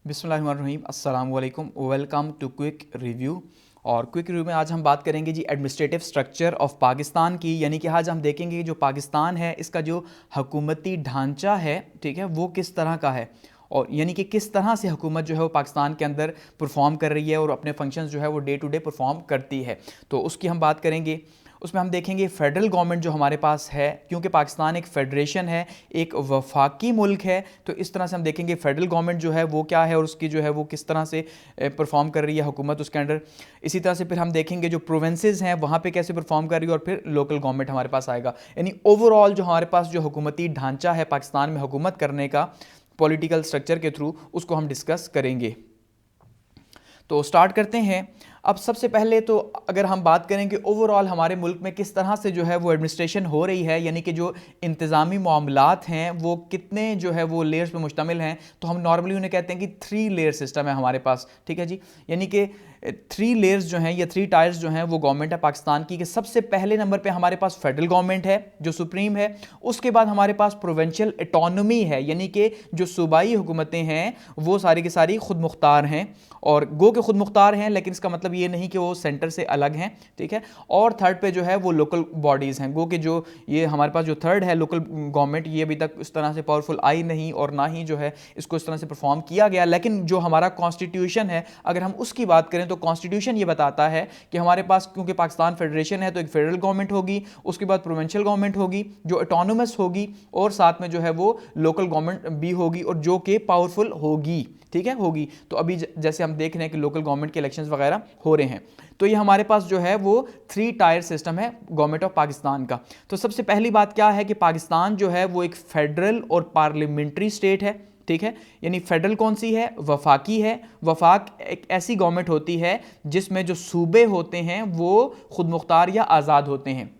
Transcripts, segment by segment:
बिस्मिल्लाहिर्रहमानिर्रहीम अस्सलाम वालेकुम, वेलकम टू क्विक रिव्यू। और क्विक रिव्यू में आज हम बात करेंगे जी एडमिनिस्ट्रेटिव स्ट्रक्चर ऑफ पाकिस्तान की, यानी कि आज हम देखेंगे कि जो पाकिस्तान है इसका जो हुकूमती ढांचा है, ठीक है, वो किस तरह का है और यानी कि किस तरह से हुकूमत जो है वो पाकिस्तान के अंदर परफॉर्म कर रही है और अपने फंक्शंस जो है वो डे टू डे परफॉर्म करती है। तो उसकी हम बात करेंगे। उसमें हम देखेंगे फेडरल गवर्नमेंट जो हमारे पास है, क्योंकि पाकिस्तान एक फेडरेशन है, एक वफाकी मुल्क है, तो इस तरह से हम देखेंगे फेडरल गवर्नमेंट जो है वो क्या है और उसकी जो है वो किस तरह से परफॉर्म कर रही है हुकूमत उसके अंडर। इसी तरह से फिर हम देखेंगे जो प्रोविंसेस हैं वहाँ पे कैसे परफॉर्म कर रही है और फिर लोकल गवर्नमेंट हमारे पास आएगा। यानी ओवरऑल जो हमारे पास जो हुकूमती ढांचा है पाकिस्तान में हुकूमत करने का पॉलिटिकल स्ट्रक्चर के थ्रू, उसको हम डिस्कस करेंगे। तो स्टार्ट करते हैं। अब सबसे पहले तो अगर हम बात करें कि ओवरऑल हमारे मुल्क में किस तरह से जो है वो एडमिनिस्ट्रेशन हो रही है, यानी कि जो इंतज़ामी मामलात हैं वो कितने जो है वो लेयर्स पे मुश्तमिल हैं, तो हम नॉर्मली उन्हें कहते हैं कि 3 लेयर सिस्टम है हमारे पास, ठीक है जी। यानी कि 3 लेयर्स जो हैं या 3 टायर्स जो हैं वो गवर्नमेंट है पाकिस्तान की। कि सबसे पहले नंबर पे हमारे पास फेडरल गवर्नमेंट है जो सुप्रीम है, उसके बाद हमारे पास प्रोविंशियल ऑटोनॉमी है, यानी कि जो सूबाई हुकूमतें हैं वो सारी की सारी खुद मुख्तार हैं, और गो के खुद मुख्तार हैं लेकिन इसका मतलब ये नहीं कि वो सेंटर से अलग हैं, ठीक है। और थर्ड पे जो है वो लोकल बॉडीज़ हैं, गो के जो ये हमारे पास जो थर्ड है लोकल गवर्नमेंट, ये अभी तक इस तरह से पावरफुल आई नहीं और ना ही जो है इसको इस तरह से परफॉर्म किया गया। लेकिन जो हमारा कॉन्स्टिट्यूशन है अगर हम उसकी बात करें तो कॉन्स्टिट्यूशन ये बताता है कि हमारे पास, क्योंकि पाकिस्तान फेडरेशन है, तो एक फेडरल गवर्नमेंट होगी, उसके बाद प्रोविंशियल गवर्नमेंट होगी जो ऑटोनोमस होगी, और साथ में जो है वो लोकल गवर्नमेंट भी होगी और जो कि पावरफुल होगी, ठीक है, होगी। तो अभी जैसे हम देख रहे हैं कि लोकल गवर्नमेंट के इलेक्शंस वगैरह हो रहे हैं, तो ये हमारे पास जो है वो 3 टायर सिस्टम है गवर्नमेंट ऑफ पाकिस्तान का। तो सबसे पहली बात क्या है कि पाकिस्तान जो है वो एक फेडरल और पार्लियामेंट्री स्टेट है, ठीक है। यानी फेडरल कौन सी है? वफाकी है। वफाक एक ऐसी गवर्नमेंट होती है जिसमें जो सूबे होते हैं वो खुद मुख्तार या आज़ाद होते हैं।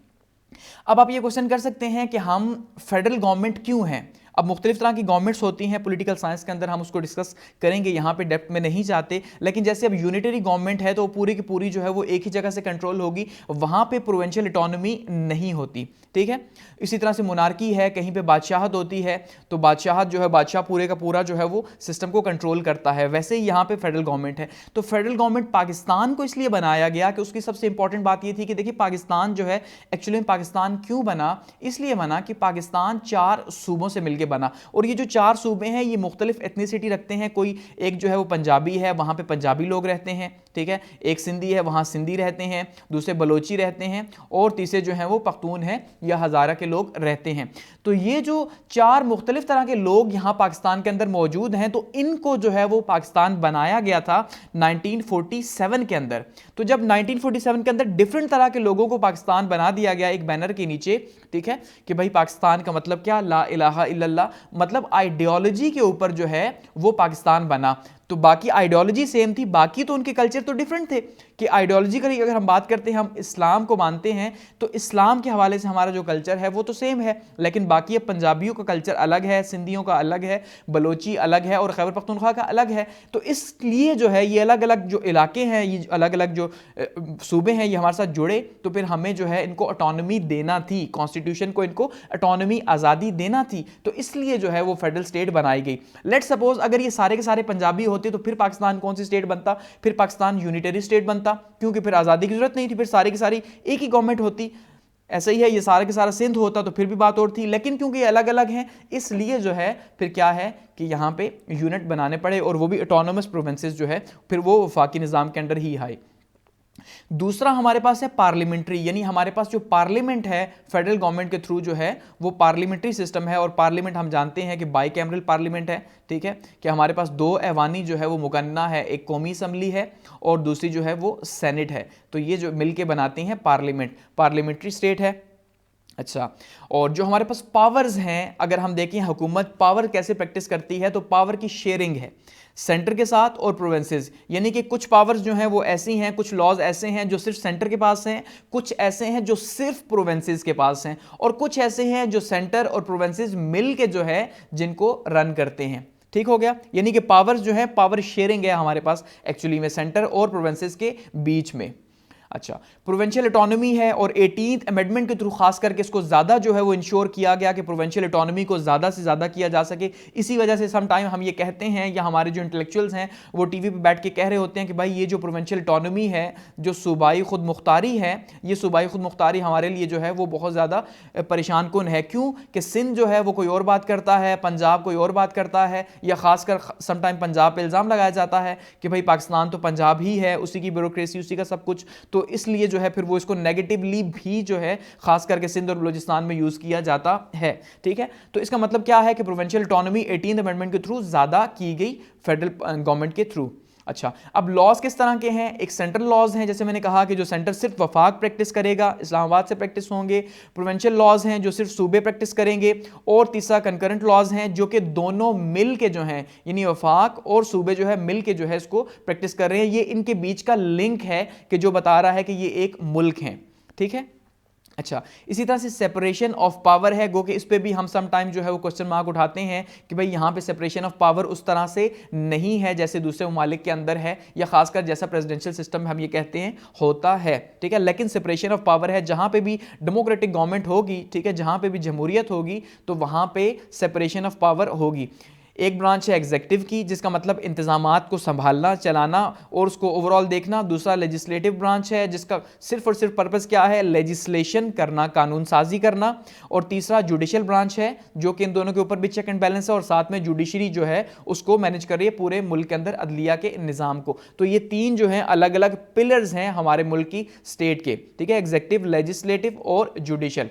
अब आप ये क्वेश्चन कर सकते हैं कि हम फेडरल गवर्नमेंट क्यों हैं। अब मुख्तलिफ तरह की गवर्नमेंट्स होती हैं पॉलिटिकल साइंस के अंदर, हम उसको डिस्कस करेंगे, यहाँ पे डेप्थ में नहीं जाते। लेकिन जैसे अब यूनिटरी गवर्नमेंट है तो पूरी की पूरी जो है वो एक ही जगह से कंट्रोल होगी, वहाँ पे प्रोविंशियल ऑटोनॉमी नहीं होती, ठीक है। इसी तरह से मोनार्की है, कहीं पे बादशाहत होती है, तो बादशाहत जो है बादशाह पूरे का पूरा जो है वो सिस्टम को कंट्रोल करता है। वैसे ही यहाँ पे फेडरल गवर्नमेंट है। तो फेडरल गवर्नमेंट पाकिस्तान को इसलिए बनाया गया कि उसकी सबसे इंपॉर्टेंट बात ये थी कि देखिए पाकिस्तान जो है, एक्चुअली पाकिस्तान क्यों बना, इसलिए बना कि पाकिस्तान 4 सूबों से मिलकर बना, और ये जो 4 सूबे हैं ये मुख्तलिफ एथनिसिटी रखते हैं। कोई एक जो है वो पंजाबी है, वहाँ पे पंजाबी लोग रहते हैं, ठीक है। एक सिंधी है, वहाँ सिंधी रहते हैं, दूसरे बलोची रहते हैं, और तीसरे जो हैं वो पख्तून है या हज़ारा के लोग रहते हैं। तो ये जो 4 मुख्तलिफ तरह के लोग यहाँ पाकिस्तान के अंदर मौजूद हैं, तो इनको जो है वो पाकिस्तान बनाया गया था 1947 के अंदर। तो जब 1947 के अंदर डिफरेंट तरह के लोगों को पाकिस्तान बना दिया गया एक बैनर के नीचे, ठीक है, कि भाई पाकिस्तान का मतलब क्या, ला इलाहा इल्लल्लाह, मतलब आइडियोलॉजी के ऊपर जो है वो पाकिस्तान बना। तो बाकी आइडियोलॉजी सेम थी, बाकी तो उनके कल्चर तो डिफरेंट थे। कि आइडियोलॉजी का अगर हम बात करते हैं, हम इस्लाम को मानते हैं, तो इस्लाम के हवाले से हमारा जो कल्चर है वो तो सेम है, लेकिन बाकी अब पंजाबियों का कल्चर अलग है, सिंधियों का अलग है, बलोची अलग है, और खैबर पख्तूनख्वा का अलग है। तो इसलिए जो है ये अलग अलग जो इलाके हैं, ये अलग अलग जो सूबे हैं, ये हमारे साथ जुड़े, तो फिर हमें जो है इनको ऑटोनॉमी देना थी, कॉन्स्टिट्यूशन को इनको ऑटोनॉमी, आज़ादी देना थी। तो इसलिए जो है वो फेडरल स्टेट बनाई गई। लेट सपोज अगर ये सारे के सारे पंजाबी होते तो फिर पाकिस्तान कौन सी स्टेट बनता? फिर पाकिस्तान यूनिटरी स्टेट बनता, क्योंकि फिर आज़ादी की जरूरत नहीं थी, फिर सारी की सारी एक ही गवर्नमेंट होती। ऐसा ही है, ये सारा के सारा सिंध होता तो फिर भी बात और थी, लेकिन क्योंकि ये अलग अलग हैं इसलिए जो है फिर क्या है कि यहाँ पे यूनिट बनाने पड़े, और वो भी ऑटोनोमस प्रोविंसेस जो है फिर वो वफाकी निज़ाम के अंडर ही आए। दूसरा हमारे पास है पार्लियामेंट्री, यानी हमारे पास जो पार्लियामेंट है फेडरल गवर्नमेंट के थ्रू जो है वो पार्लियामेंट्री सिस्टम है। और पार्लियामेंट हम जानते हैं कि बाई कैमरल पार्लियामेंट है, ठीक है, कि हमारे पास 2 ऐवानी जो है वो मुकन्ना है, एक कौमी असम्बली है और दूसरी जो है वो सेनेट है। तो ये जो मिलके बनाती हैं पार्लियामेंट, पार्लियामेंट्री स्टेट है। अच्छा, और जो हमारे पास पावर्स हैं, अगर हम देखें हुकूमत पावर कैसे प्रैक्टिस करती है, तो पावर की शेयरिंग है सेंटर के साथ और प्रोविंसेस। यानी कि कुछ पावर्स जो हैं वो ऐसी हैं, कुछ लॉज ऐसे हैं जो सिर्फ सेंटर के पास हैं, कुछ ऐसे हैं जो सिर्फ प्रोविंसेस के पास हैं, और कुछ ऐसे हैं जो सेंटर और प्रोविंसेस मिल के जो है जिनको रन करते हैं। ठीक हो गया, यानी कि पावर्स जो है पावर शेयरिंग है हमारे पास एक्चुअली में सेंटर और प्रोविंसेस के बीच में। अच्छा, प्रोविंशियल ऑटोनॉमी है और 18th अमेंडमेंट के थ्रू खास करके इसको ज्यादा जो है वो इंश्योर किया गया कि प्रोविंशियल ऑटोनॉमी को ज्यादा से ज्यादा किया जा सके। इसी वजह से सम टाइम हम ये कहते हैं या हमारे जो इंटेलेक्चुअल्स हैं वो टीवी पे बैठ के कह रहे होते हैं कि भाई ये जो प्रोविंशियल ऑटोनॉमी है, जो सूबाई खुद मुख्तारी है, ये सूबाई खुद मुख्तारी हमारे लिए जो है वो बहुत ज्यादा परेशान कुन है। क्यों कि सिंध जो है वो कोई और बात करता है, पंजाब कोई और बात करता है, या खासकर सम टाइम पंजाब पे इल्जाम लगाया जाता है कि भाई पाकिस्तान तो पंजाब ही है, उसी की ब्यूरोक्रेसी, उसी का सब कुछ। तो इसलिए जो है फिर वो इसको नेगेटिवली भी जो है खास करके सिंध और बलूचिस्तान में यूज किया जाता है। ठीक है, तो इसका मतलब क्या है कि प्रोविंशियल ऑटोनॉमी 18th अमेंडमेंट के थ्रू ज्यादा की गई फेडरल गवर्नमेंट के थ्रू। अच्छा, अब लॉज किस तरह के हैं? एक सेंट्रल लॉज हैं, जैसे मैंने कहा कि जो सेंटर सिर्फ वफाक प्रैक्टिस करेगा, इस्लामाबाद से प्रैक्टिस होंगे। प्रोविंशियल लॉज हैं जो सिर्फ सूबे प्रैक्टिस करेंगे। और तीसरा कंकरेंट लॉज हैं जो कि दोनों मिल के जो हैं, यानी वफाक और सूबे जो है मिल के जो है इसको प्रैक्टिस कर रहे हैं। ये इनके बीच का लिंक है कि जो बता रहा है कि ये एक मुल्क है। ठीक है, अच्छा, इसी तरह से सेपरेशन ऑफ पावर है, गो कि इस पे भी हम सम टाइम जो है वो क्वेश्चन मार्क उठाते हैं कि भाई यहाँ पे सेपरेशन ऑफ पावर उस तरह से नहीं है जैसे दूसरे ममालिक के अंदर है, या खासकर जैसा प्रेसिडेंशियल सिस्टम हम ये कहते हैं होता है। ठीक है, लेकिन सेपरेशन ऑफ पावर है, जहाँ पे भी डेमोक्रेटिक गवर्नमेंट होगी, ठीक है, जहाँ पे भी जमहूरियत होगी तो वहाँ पे सेपरेशन ऑफ पावर होगी। एक ब्रांच है एग्जीक्यूटिव की, जिसका मतलब इंतजामात को संभालना, चलाना और उसको ओवरऑल देखना। दूसरा लेजिस्लेटिव ब्रांच है जिसका सिर्फ और सिर्फ पर्पस क्या है? लेजिस्लेशन करना, कानून साजी करना। और तीसरा जुडिशियल ब्रांच है जो कि इन दोनों के ऊपर भी चेक एंड बैलेंस है, और साथ में जुडिशरी जो है उसको मैनेज कर रही है पूरे मुल्क के अंदर अदलिया के निज़ाम को। तो ये तीन जो है अलग अलग पिलर्स हैं हमारे मुल्क की स्टेट के। ठीक है, एग्जीक्यूटिव, लेजिस्लेटिव और जुडिशियल।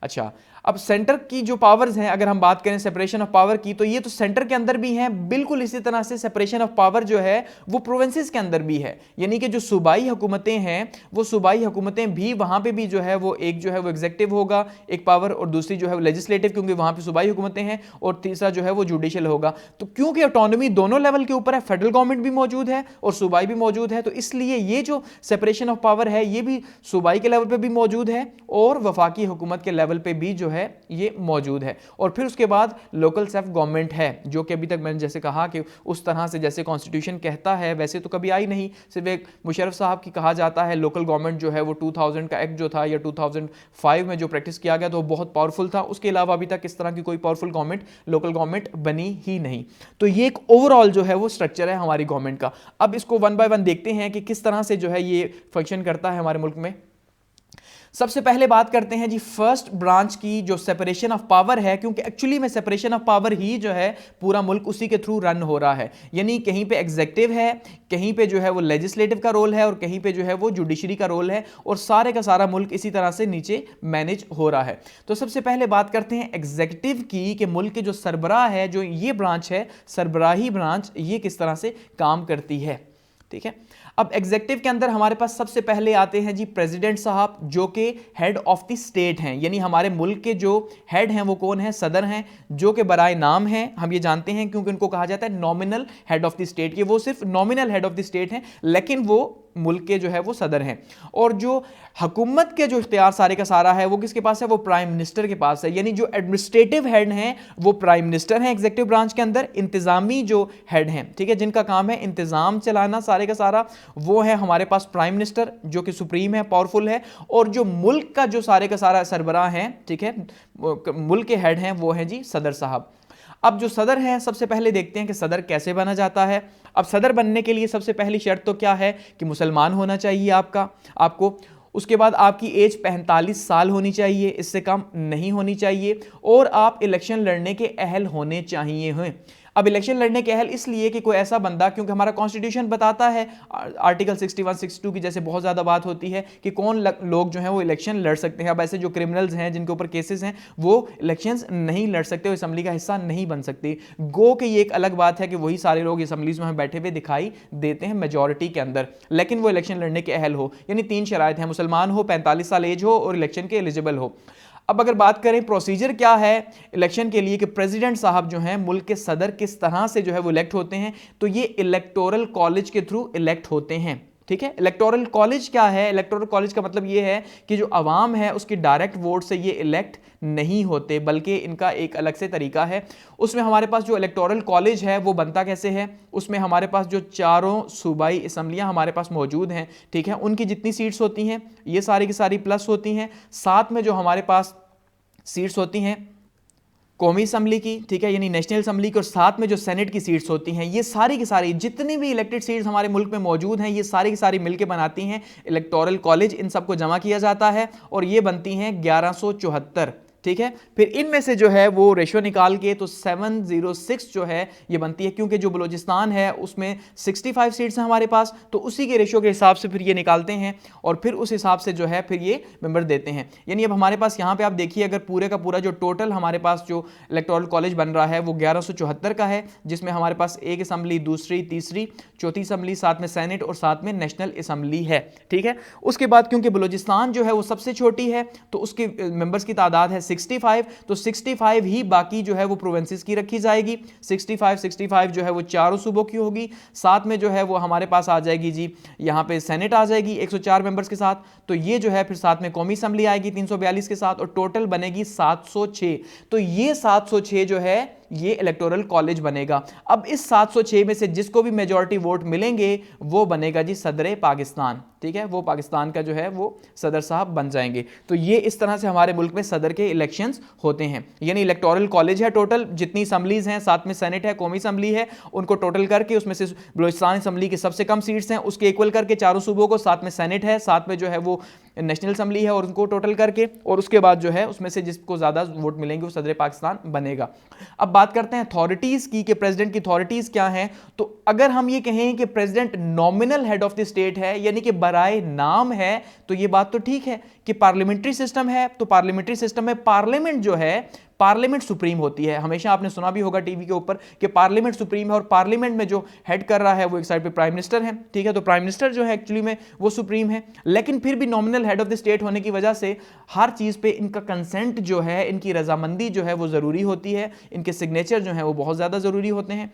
अच्छा, अब सेंटर की जो पावर्स हैं, अगर हम बात करें सेपरेशन ऑफ पावर की, तो ये तो सेंटर के अंदर भी हैं, बिल्कुल इसी तरह से सेपरेशन ऑफ पावर जो है वो प्रोविंसेस के अंदर भी है। यानी कि जो सूबाई हुकूमतें हैं, वो सूबाई हुकूमतें भी वहां पे भी जो है वो एक जो है वो एग्जीक्यूटिव होगा एक पावर, और दूसरी जो है वो लेजिस्लेटिव, क्योंकि वहां पे सूबाई हुकूमतें हैं, और तीसरा जो है वो जुडिशियल होगा। तो क्योंकि ऑटोनॉमी दोनों लेवल के ऊपर है, फेडरल गवर्नमेंट भी मौजूद है और सूबाई भी मौजूद है, तो इसलिए ये जो सेपरेशन ऑफ पावर है ये भी सूबाई के लेवल पे भी मौजूद है और वफाकी हुकूमत के लेवल पे भी जो है ये मौजूद है। और फिर उसके बाद लोकल सेल्फ गवर्नमेंट है, जो कि अभी तक मैंने जैसे कहा कि उस तरह से जैसे कॉन्स्टिट्यूशन कहता है वैसे तो कभी आई नहीं, सिर्फ एक मुशर्रफ साहब की कहा जाता है। लोकल गवर्नमेंट जो है वो 2000 का एक्ट जो था या 2005 में जो प्रैक्टिस किया गया तो वो बहुत पावरफुल था। उसके अलावा अभी तक इस तरह की कोई पावरफुल गवर्नमेंट, लोकल गवर्नमेंट बनी ही नहीं। तो ये एक ओवरऑल जो है वो स्ट्रक्चर है हमारी गवर्नमेंट का। अब इसको वन बाय वन देखते हैं कि किस तरह से जो है ये फंक्शन करता है हमारे मुल्क में। सबसे पहले बात करते हैं जी फर्स्ट ब्रांच की, जो सेपरेशन ऑफ पावर है, क्योंकि एक्चुअली में सेपरेशन ऑफ पावर ही जो है पूरा मुल्क उसी के थ्रू रन हो रहा है। यानी कहीं पे एग्जीक्यूटिव है, कहीं पे जो है वो लेजिस्लेटिव का रोल है, और कहीं पे जो है वो जुडिशरी का रोल है, और सारे का सारा मुल्क इसी तरह से नीचे मैनेज हो रहा है। तो सबसे पहले बात करते हैं एग्जीक्यूटिव की कि मुल्क के जो सरबराह है, जो ये ब्रांच है सरबराही ब्रांच, ये किस तरह से काम करती है। ठीक है, अब एग्जीक्यूटिव के अंदर हमारे पास सबसे पहले आते हैं जी प्रेसिडेंट साहब, जो कि हेड ऑफ द स्टेट हैं। यानी हमारे मुल्क के जो हेड हैं वो कौन है? सदर हैं, जो कि बराए नाम हैं, हम ये जानते हैं क्योंकि उनको कहा जाता है nominal head of the state. ये वो सिर्फ nominal head of the state हैं, लेकिन वो मुल्क के जो है वो सदर हैं। और जो हुकूमत के जो इख्तियार सारे का सारा है वो किसके पास है? वो प्राइम मिनिस्टर के पास है। यानी जो एडमिनिस्ट्रेटिव हेड हैं वो प्राइम मिनिस्टर हैं एग्जीक्यूटिव ब्रांच के अंदर। इंतजामी जो हेड हैं, ठीक है, जिनका काम है इंतजाम चलाना सारे का सारा, वो है हमारे पास प्राइम मिनिस्टर, जो कि सुप्रीम है, पावरफुल है। और जो मुल्क का जो सारे का सारा सरबराह है, ठीक है, मुल्क के हेड हैं, वो है जी सदर साहब। अब जो सदर हैं, सबसे पहले देखते हैं कि सदर कैसे बना जाता है। अब सदर बनने के लिए सबसे पहली शर्त तो क्या है कि मुसलमान होना चाहिए आपको। उसके बाद आपकी एज 45 साल होनी चाहिए, इससे कम नहीं होनी चाहिए, और आप इलेक्शन लड़ने के अहल होने चाहिए हैं। अब इलेक्शन लड़ने के अहल इसलिए कि कोई ऐसा बंदा, क्योंकि हमारा कॉन्स्टिट्यूशन बताता है आर्टिकल 61, 62 की जैसे बहुत ज़्यादा बात होती है कि कौन लोग जो हैं वो इलेक्शन लड़ सकते हैं। अब ऐसे जो क्रिमिनल्स हैं जिनके ऊपर केसेस हैं वो इलेक्शंस नहीं लड़ सकते, वो असम्बली का हिस्सा नहीं बन सकते। गो कि ये एक अलग बात है कि वही सारे लोग असम्बलीज में हमें बैठे हुए दिखाई देते हैं मेजॉरिटी के अंदर, लेकिन वो इलेक्शन लड़ने के अहल हो। यानी 3 शराइत हैं, मुसलमान हो, 45 साल एज हो और इलेक्शन के एलिजिबल हो। अब अगर बात करें प्रोसीजर क्या है इलेक्शन के लिए कि प्रेसिडेंट साहब जो हैं मुल्क के सदर किस तरह से जो है वो इलेक्ट होते हैं, तो ये इलेक्टोरल कॉलेज के थ्रू इलेक्ट होते हैं। ठीक है। इलेक्टोरल कॉलेज क्या है? इलेक्टोरल कॉलेज का मतलब ये है कि जो अवाम है उसकी डायरेक्ट वोट से ये इलेक्ट नहीं होते, बल्कि इनका एक अलग से तरीका है। उसमें हमारे पास जो इलेक्टोरल कॉलेज है वो बनता कैसे है? उसमें हमारे पास जो चारों सूबाई असम्बलियां हमारे पास मौजूद हैं, ठीक है, उनकी जितनी सीट्स होती हैं ये सारी की सारी प्लस होती हैं, साथ में जो हमारे पास सीट्स होती हैं कौमी असम्बली की, ठीक है, यानी नेशनल असम्बली की, और साथ में जो सेनेट की सीट्स होती हैं, ये सारी की सारी जितनी भी इलेक्टेड सीट्स हमारे मुल्क में मौजूद हैं ये सारी की सारी मिलकर बनाती हैं इलेक्टोरल कॉलेज। इन सबको जमा किया जाता है और ये बनती हैं 1174, ठीक है। फिर इनमें से जो है वो रेशो निकाल के तो 706 जो है ये बनती है, क्योंकि जो बलूचिस्तान है उसमें 65 सीट्स हैं हमारे पास, तो उसी के रेशो के हिसाब से फिर ये निकालते हैं और फिर उस हिसाब से जो है फिर ये मेंबर देते हैं। यानी अब हमारे पास यहाँ पे आप देखिए, अगर पूरे का पूरा जो टोटल हमारे पास जो इलेक्टोरल कॉलेज बन रहा है वो 1174 का है, जिसमें हमारे पास एक असम्बली, दूसरी, तीसरी, चौथी असम्बली, साथ में सेनेट और साथ में नेशनल असम्बली है, ठीक है। उसके बाद क्योंकि बलूचिस्तान जो है वो सबसे छोटी है तो उसके मेंबर्स की तादाद है 65, तो 65 ही बाकी जो है वो प्रोविंसेस की रखी जाएगी। 65 जो है वो चारों सूबों की होगी, साथ में जो है वो हमारे पास आ जाएगी जी यहाँ पे सेनेट आ जाएगी 104 मेंबर्स के साथ, तो ये जो है फिर साथ में कौमी असम्बली आएगी 342 के साथ, और टोटल बनेगी 706। तो ये 706 जो है ये इलेक्टोरल कॉलेज बनेगा। अब इस 706 में से जिसको भी मेजॉरिटी वोट मिलेंगे वो बनेगा जी सदर पाकिस्तान, ठीक है, वो पाकिस्तान का जो है वो सदर साहब बन जाएंगे। तो ये इस तरह से हमारे मुल्क में सदर के इलेक्शंस होते हैं। यानी इलेक्टोरल कॉलेज है, टोटल जितनी असम्बलीज हैं, साथ में सेनेट है, कौमी असम्बली है, उनको टोटल करके उसमें से बलूचिस्तान असम्बली की सबसे कम सीट्स हैं उसके इक्वल करके चारों सूबों को, साथ में सेनेट है, साथ में जो है वो नेशनल असम्बली है और उनको टोटल करके, और उसके बाद जो है उसमें से जिसको ज्यादा वोट मिलेंगे वो सदर पाकिस्तान बनेगा। अब बात करते हैं अथॉरिटीज की कि प्रेसिडेंट की अथॉरिटीज क्या हैं। तो अगर हम ये कहें कि president nominal head of the state है, यानी कि बराए नाम है, तो ये बात तो ठीक है कि पार्लियामेंट्री सिस्टम है, तो पार्लियामेंट्री सिस्टम में पार्लियामेंट जो है पार्लियामेंट सुप्रीम होती है। हमेशा आपने सुना भी होगा टीवी के ऊपर कि पार्लियामेंट सुप्रीम है, और पार्लियामेंट में जो हेड कर रहा है वो एक साइड पे प्राइम मिनिस्टर है, ठीक है। तो प्राइम मिनिस्टर जो है एक्चुअली में वो सुप्रीम है, लेकिन फिर भी nominal head of the state होने की वजह से हर चीज पे इनका कंसेंट जो है, इनकी रजामंदी जो है वो जरूरी होती है, इनके सिग्नेचर जो है वो बहुत ज्यादा जरूरी होते हैं।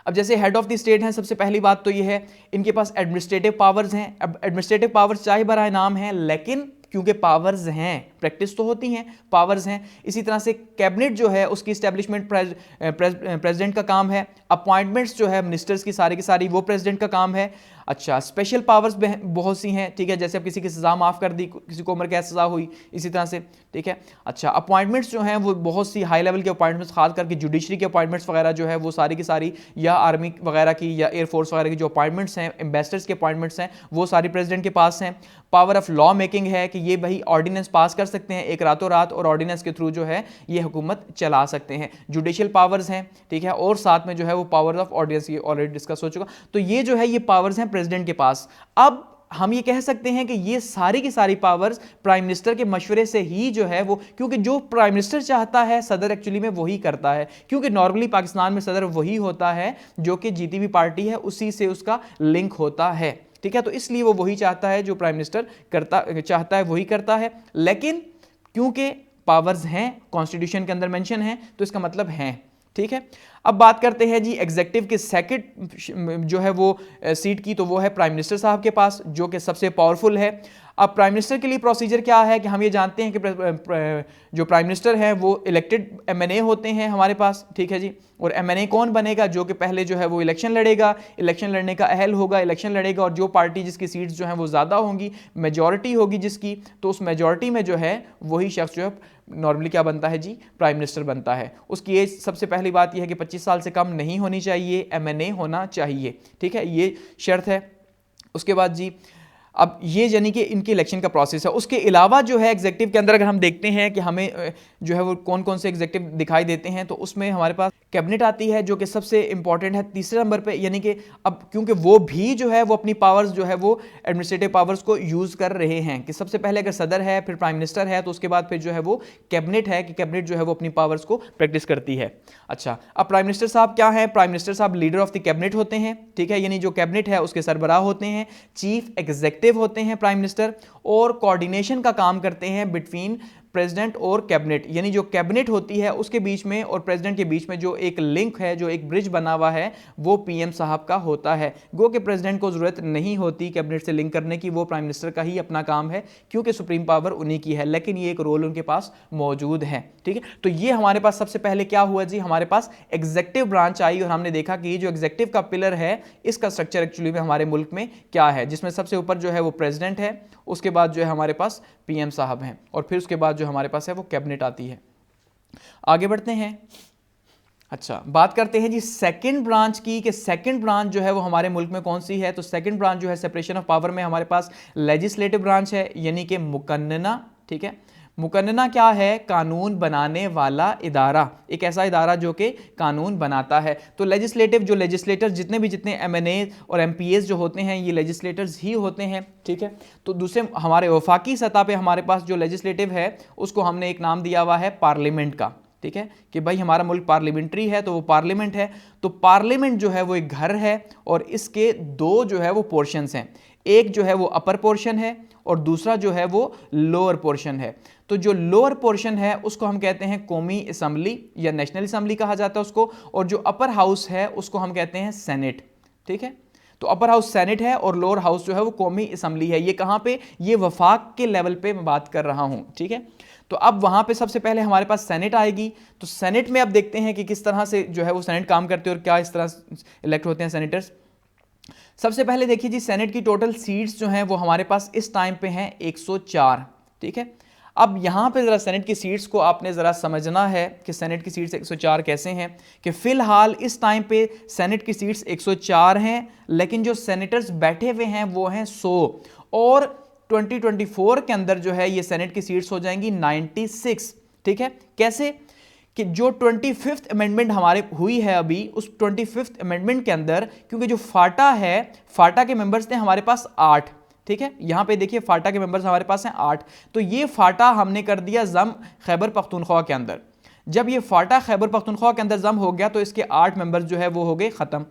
अब जैसे हेड ऑफ द स्टेट हैं, सबसे पहली बात तो ये है इनके पास एडमिनिस्ट्रेटिव पावर्स हैं। अब एडमिनिस्ट्रेटिव पावर्स चाहे बराए नाम है, लेकिन क्योंकि पावर्स हैं, प्रैक्टिस तो होती हैं, पावर्स हैं। इसी तरह से कैबिनेट जो है उसकी स्टैब्लिशमेंट प्रेसिडेंट का काम है। अपॉइंटमेंट्स जो है मिनिस्टर्स की सारी वो प्रेसिडेंट का काम है। अच्छा, स्पेशल पावर्स बहुत सी हैं, ठीक है, जैसे अब किसी की सजा माफ़ कर दी, किसी को उम्र कैद सजा हुई, इसी तरह से, ठीक है। अच्छा, अपॉइंटमेंट्स जो हैं वो बहुत सी हाई लेवल के अपॉइंटमेंट्स, खास करके जुडिशरी के अपॉइंटमेंट्स वगैरह जो है वो सारी की सारी, या आर्मी वगैरह की या एयरफोर्स वगैरह की जो अपॉइंटमेंट्स हैं, एम्बेसडर्स के अपॉइंटमेंट्स हैं, वो सारी प्रेसिडेंट के पास हैं। पावर ऑफ लॉ मेकिंग है कि ये भाई ऑर्डिनेंस पास कर सकते हैं एक रातों रात, और ऑर्डिनेंस के थ्रू जो है ये हुकूमत चला सकते हैं। जुडिशियल पावर्स हैं, ठीक है, और साथ में जो है वो पावर्स ऑफ ऑर्डिनेंस, ये ऑलरेडी डिस्कस हो चुका। तो ये जो है ये पावर्स हैं प्रेसिडेंट के पास। अब हम ये कह सकते हैं कि ये सारी की सारी पावर्स प्राइम मिनिस्टर के मशवरे से ही जो है वो, क्योंकि जो प्राइम मिनिस्टर चाहता है सदर एक्चुअली में वही करता है, क्योंकि नॉर्मली पाकिस्तान में सदर वही होता है जो कि जीती हुई पार्टी है, उसी से उसका लिंक होता है, ठीक है। तो इसलिए वो वही चाहता है, जो प्राइम मिनिस्टर चाहता है वही करता है। लेकिन क्योंकि पावर्स हैं, कॉन्स्टिट्यूशन के अंदर मेंशन है, तो इसका मतलब है, ठीक है। अब बात करते हैं जी एग्जीक्यूटिव के सेकंड जो है वो सीट की, तो वो है प्राइम मिनिस्टर साहब के पास, जो कि सबसे पावरफुल है। अब प्राइम मिनिस्टर के लिए प्रोसीजर क्या है कि हम ये जानते हैं कि जो प्राइम मिनिस्टर है वो इलेक्टेड एमएनए होते हैं हमारे पास, ठीक है जी। और एमएनए कौन बनेगा? जो कि पहले जो है वो इलेक्शन लड़ेगा, इलेक्शन लड़ने का अहल होगा, इलेक्शन लड़ेगा, और जो पार्टी जिसकी सीट्स जो हैं वो ज़्यादा होंगी, मेजॉरिटी होगी जिसकी, तो उस मेजॉरिटी में जो है वही शख्स जो है नॉर्मली क्या बनता है जी, प्राइम मिनिस्टर बनता है। उसकी एज सबसे पहली बात यह है कि 25 साल से कम नहीं होनी चाहिए, एमएनए होना चाहिए, ठीक है, ये शर्त है। उसके बाद जी अब ये यानी कि इनके इलेक्शन का प्रोसेस है। उसके अलावा जो है एग्जीक्यूटिव के अंदर अगर हम देखते हैं कि हमें जो है वो कौन कौन से एग्जीक्यूटिव दिखाई देते हैं, तो उसमें हमारे पास कैबिनेट आती है जो कि सबसे इंपॉर्टेंट है तीसरे नंबर पे। यानी कि अब क्योंकि वो भी जो है वो अपनी पावर्स जो है वो एडमिनिस्ट्रेटिव पावर्स को यूज़ कर रहे हैं कि सबसे पहले अगर सदर है, फिर प्राइम मिनिस्टर है, तो उसके बाद फिर जो है वो कैबिनेट है कि कैबिनेट जो है वो अपनी पावर्स को प्रैक्टिस करती है। अच्छा, अब प्राइम मिनिस्टर साहब क्या है? प्राइम मिनिस्टर साहब लीडर ऑफ द कैबिनेट होते हैं, ठीक है, यानी जो कैबिनेट है उसके सरबराह होते हैं, चीफ एग्जीक्यूटिव होते हैं प्राइम मिनिस्टर, और कोऑर्डिनेशन का काम करते हैं बिटवीन प्रेसिडेंट और कैबिनेट, यानी जो कैबिनेट होती है उसके बीच में और प्रेसिडेंट के बीच में जो एक लिंक है, जो एक ब्रिज बना हुआ है, वो पीएम साहब का होता है। गो के प्रेसिडेंट को जरूरत नहीं होती कैबिनेट से लिंक करने की, वो प्राइम मिनिस्टर का ही अपना काम है क्योंकि सुप्रीम पावर उन्हीं की है, लेकिन ये एक रोल उनके पास मौजूद है। ठीक है, तो ये हमारे पास सबसे पहले क्या हुआ जी, हमारे पास एग्जीक्यूटिव ब्रांच आई और हमने देखा कि ये जो एग्जीक्यूटिव का पिलर है इसका स्ट्रक्चर एक्चुअली में हमारे मुल्क में क्या है, जिसमें सबसे ऊपर जो है वो प्रेसिडेंट है, उसके बाद जो है हमारे पास पीएम साहब हैं और फिर उसके बाद जो हमारे पास है वो कैबिनेट आती है। आगे बढ़ते हैं। अच्छा, बात करते हैं जी सेकंड ब्रांच की, कि सेकंड ब्रांच जो है वो हमारे मुल्क में कौन सी है। तो सेकंड ब्रांच जो है सेपरेशन ऑफ पावर में हमारे पास लेजिस्लेटिव ब्रांच है, यानी कि मुकन्नना। ठीक है, मुकन्नना क्या है, कानून बनाने वाला इदारा, एक ऐसा इदारा जो कि कानून बनाता है। तो लेजिस्लेटिव, जो लेजिस्लेटर जितने एमएनए और एमपीएस जो होते हैं ये लेजिस्लेटर्स ही होते हैं। ठीक है, तो दूसरे हमारे वफाकी सतह पे हमारे पास जो लेजिस्लेटिव है उसको हमने एक नाम दिया हुआ है पार्लियामेंट का। ठीक है, कि भाई हमारा मुल्क पार्लियामेंट्री है तो वो पार्लियामेंट है। तो पार्लियामेंट जो है वो एक घर है और इसके दो जो है वो पोर्शंस हैं, एक जो है वो अपर पोर्शन है और दूसरा जो है वो लोअर पोर्शन है। तो जो लोअर पोर्शन है उसको हम कहते हैं कौमी असेंबली या नेशनल असेंबली कहा जाता है उसको, और जो अपर हाउस है उसको हम कहते हैं सेनेट। ठीक है, तो अपर हाउस सेनेट है और लोअर हाउस जो है वो कौमी असेंबली है। ये कहां पे, ये वफाक के लेवल पे मैं बात कर रहा हूं। ठीक है, तो अब वहां पे सबसे पहले हमारे पास सेनेट आएगी। तो सेनेट में अब देखते हैं कि किस तरह से जो है वो सेनेट काम करते हैं और क्या इस तरह इलेक्ट होते हैं सेनेटर्स। सबसे पहले देखिए जी, सेनेट की टोटल सीट्स जो हैं वो हमारे पास इस टाइम पे हैं 104। ठीक है, अब यहां पे जरा सेनेट की सीट्स को आपने जरा समझना है कि सेनेट की सीट्स 104 कैसे हैं। कि फिलहाल इस टाइम पे सेनेट की सीट्स 104 हैं, लेकिन जो सेनेटर्स बैठे हुए हैं वो हैं 100, और 2024 के अंदर जो है ये सेनेट की सीट्स हो जाएंगी 96। ठीक है, कैसे, कि जो 25th अमेंडमेंट हमारे हुई है अभी, उस 25th अमेंडमेंट के अंदर, क्योंकि जो फाटा है, फाटा के मेंबर्स थे हमारे पास 8। ठीक है, यहां पे देखिए फाटा के मेंबर्स हमारे पास हैं 8। तो ये फाटा हमने कर दिया जम खैबर पख्तूनख्वा के अंदर। जब ये फाटा खैबर पख्तूनख्वा के अंदर जम हो गया तो इसके 8 मेंबर्स जो है वो हो गए खत्म।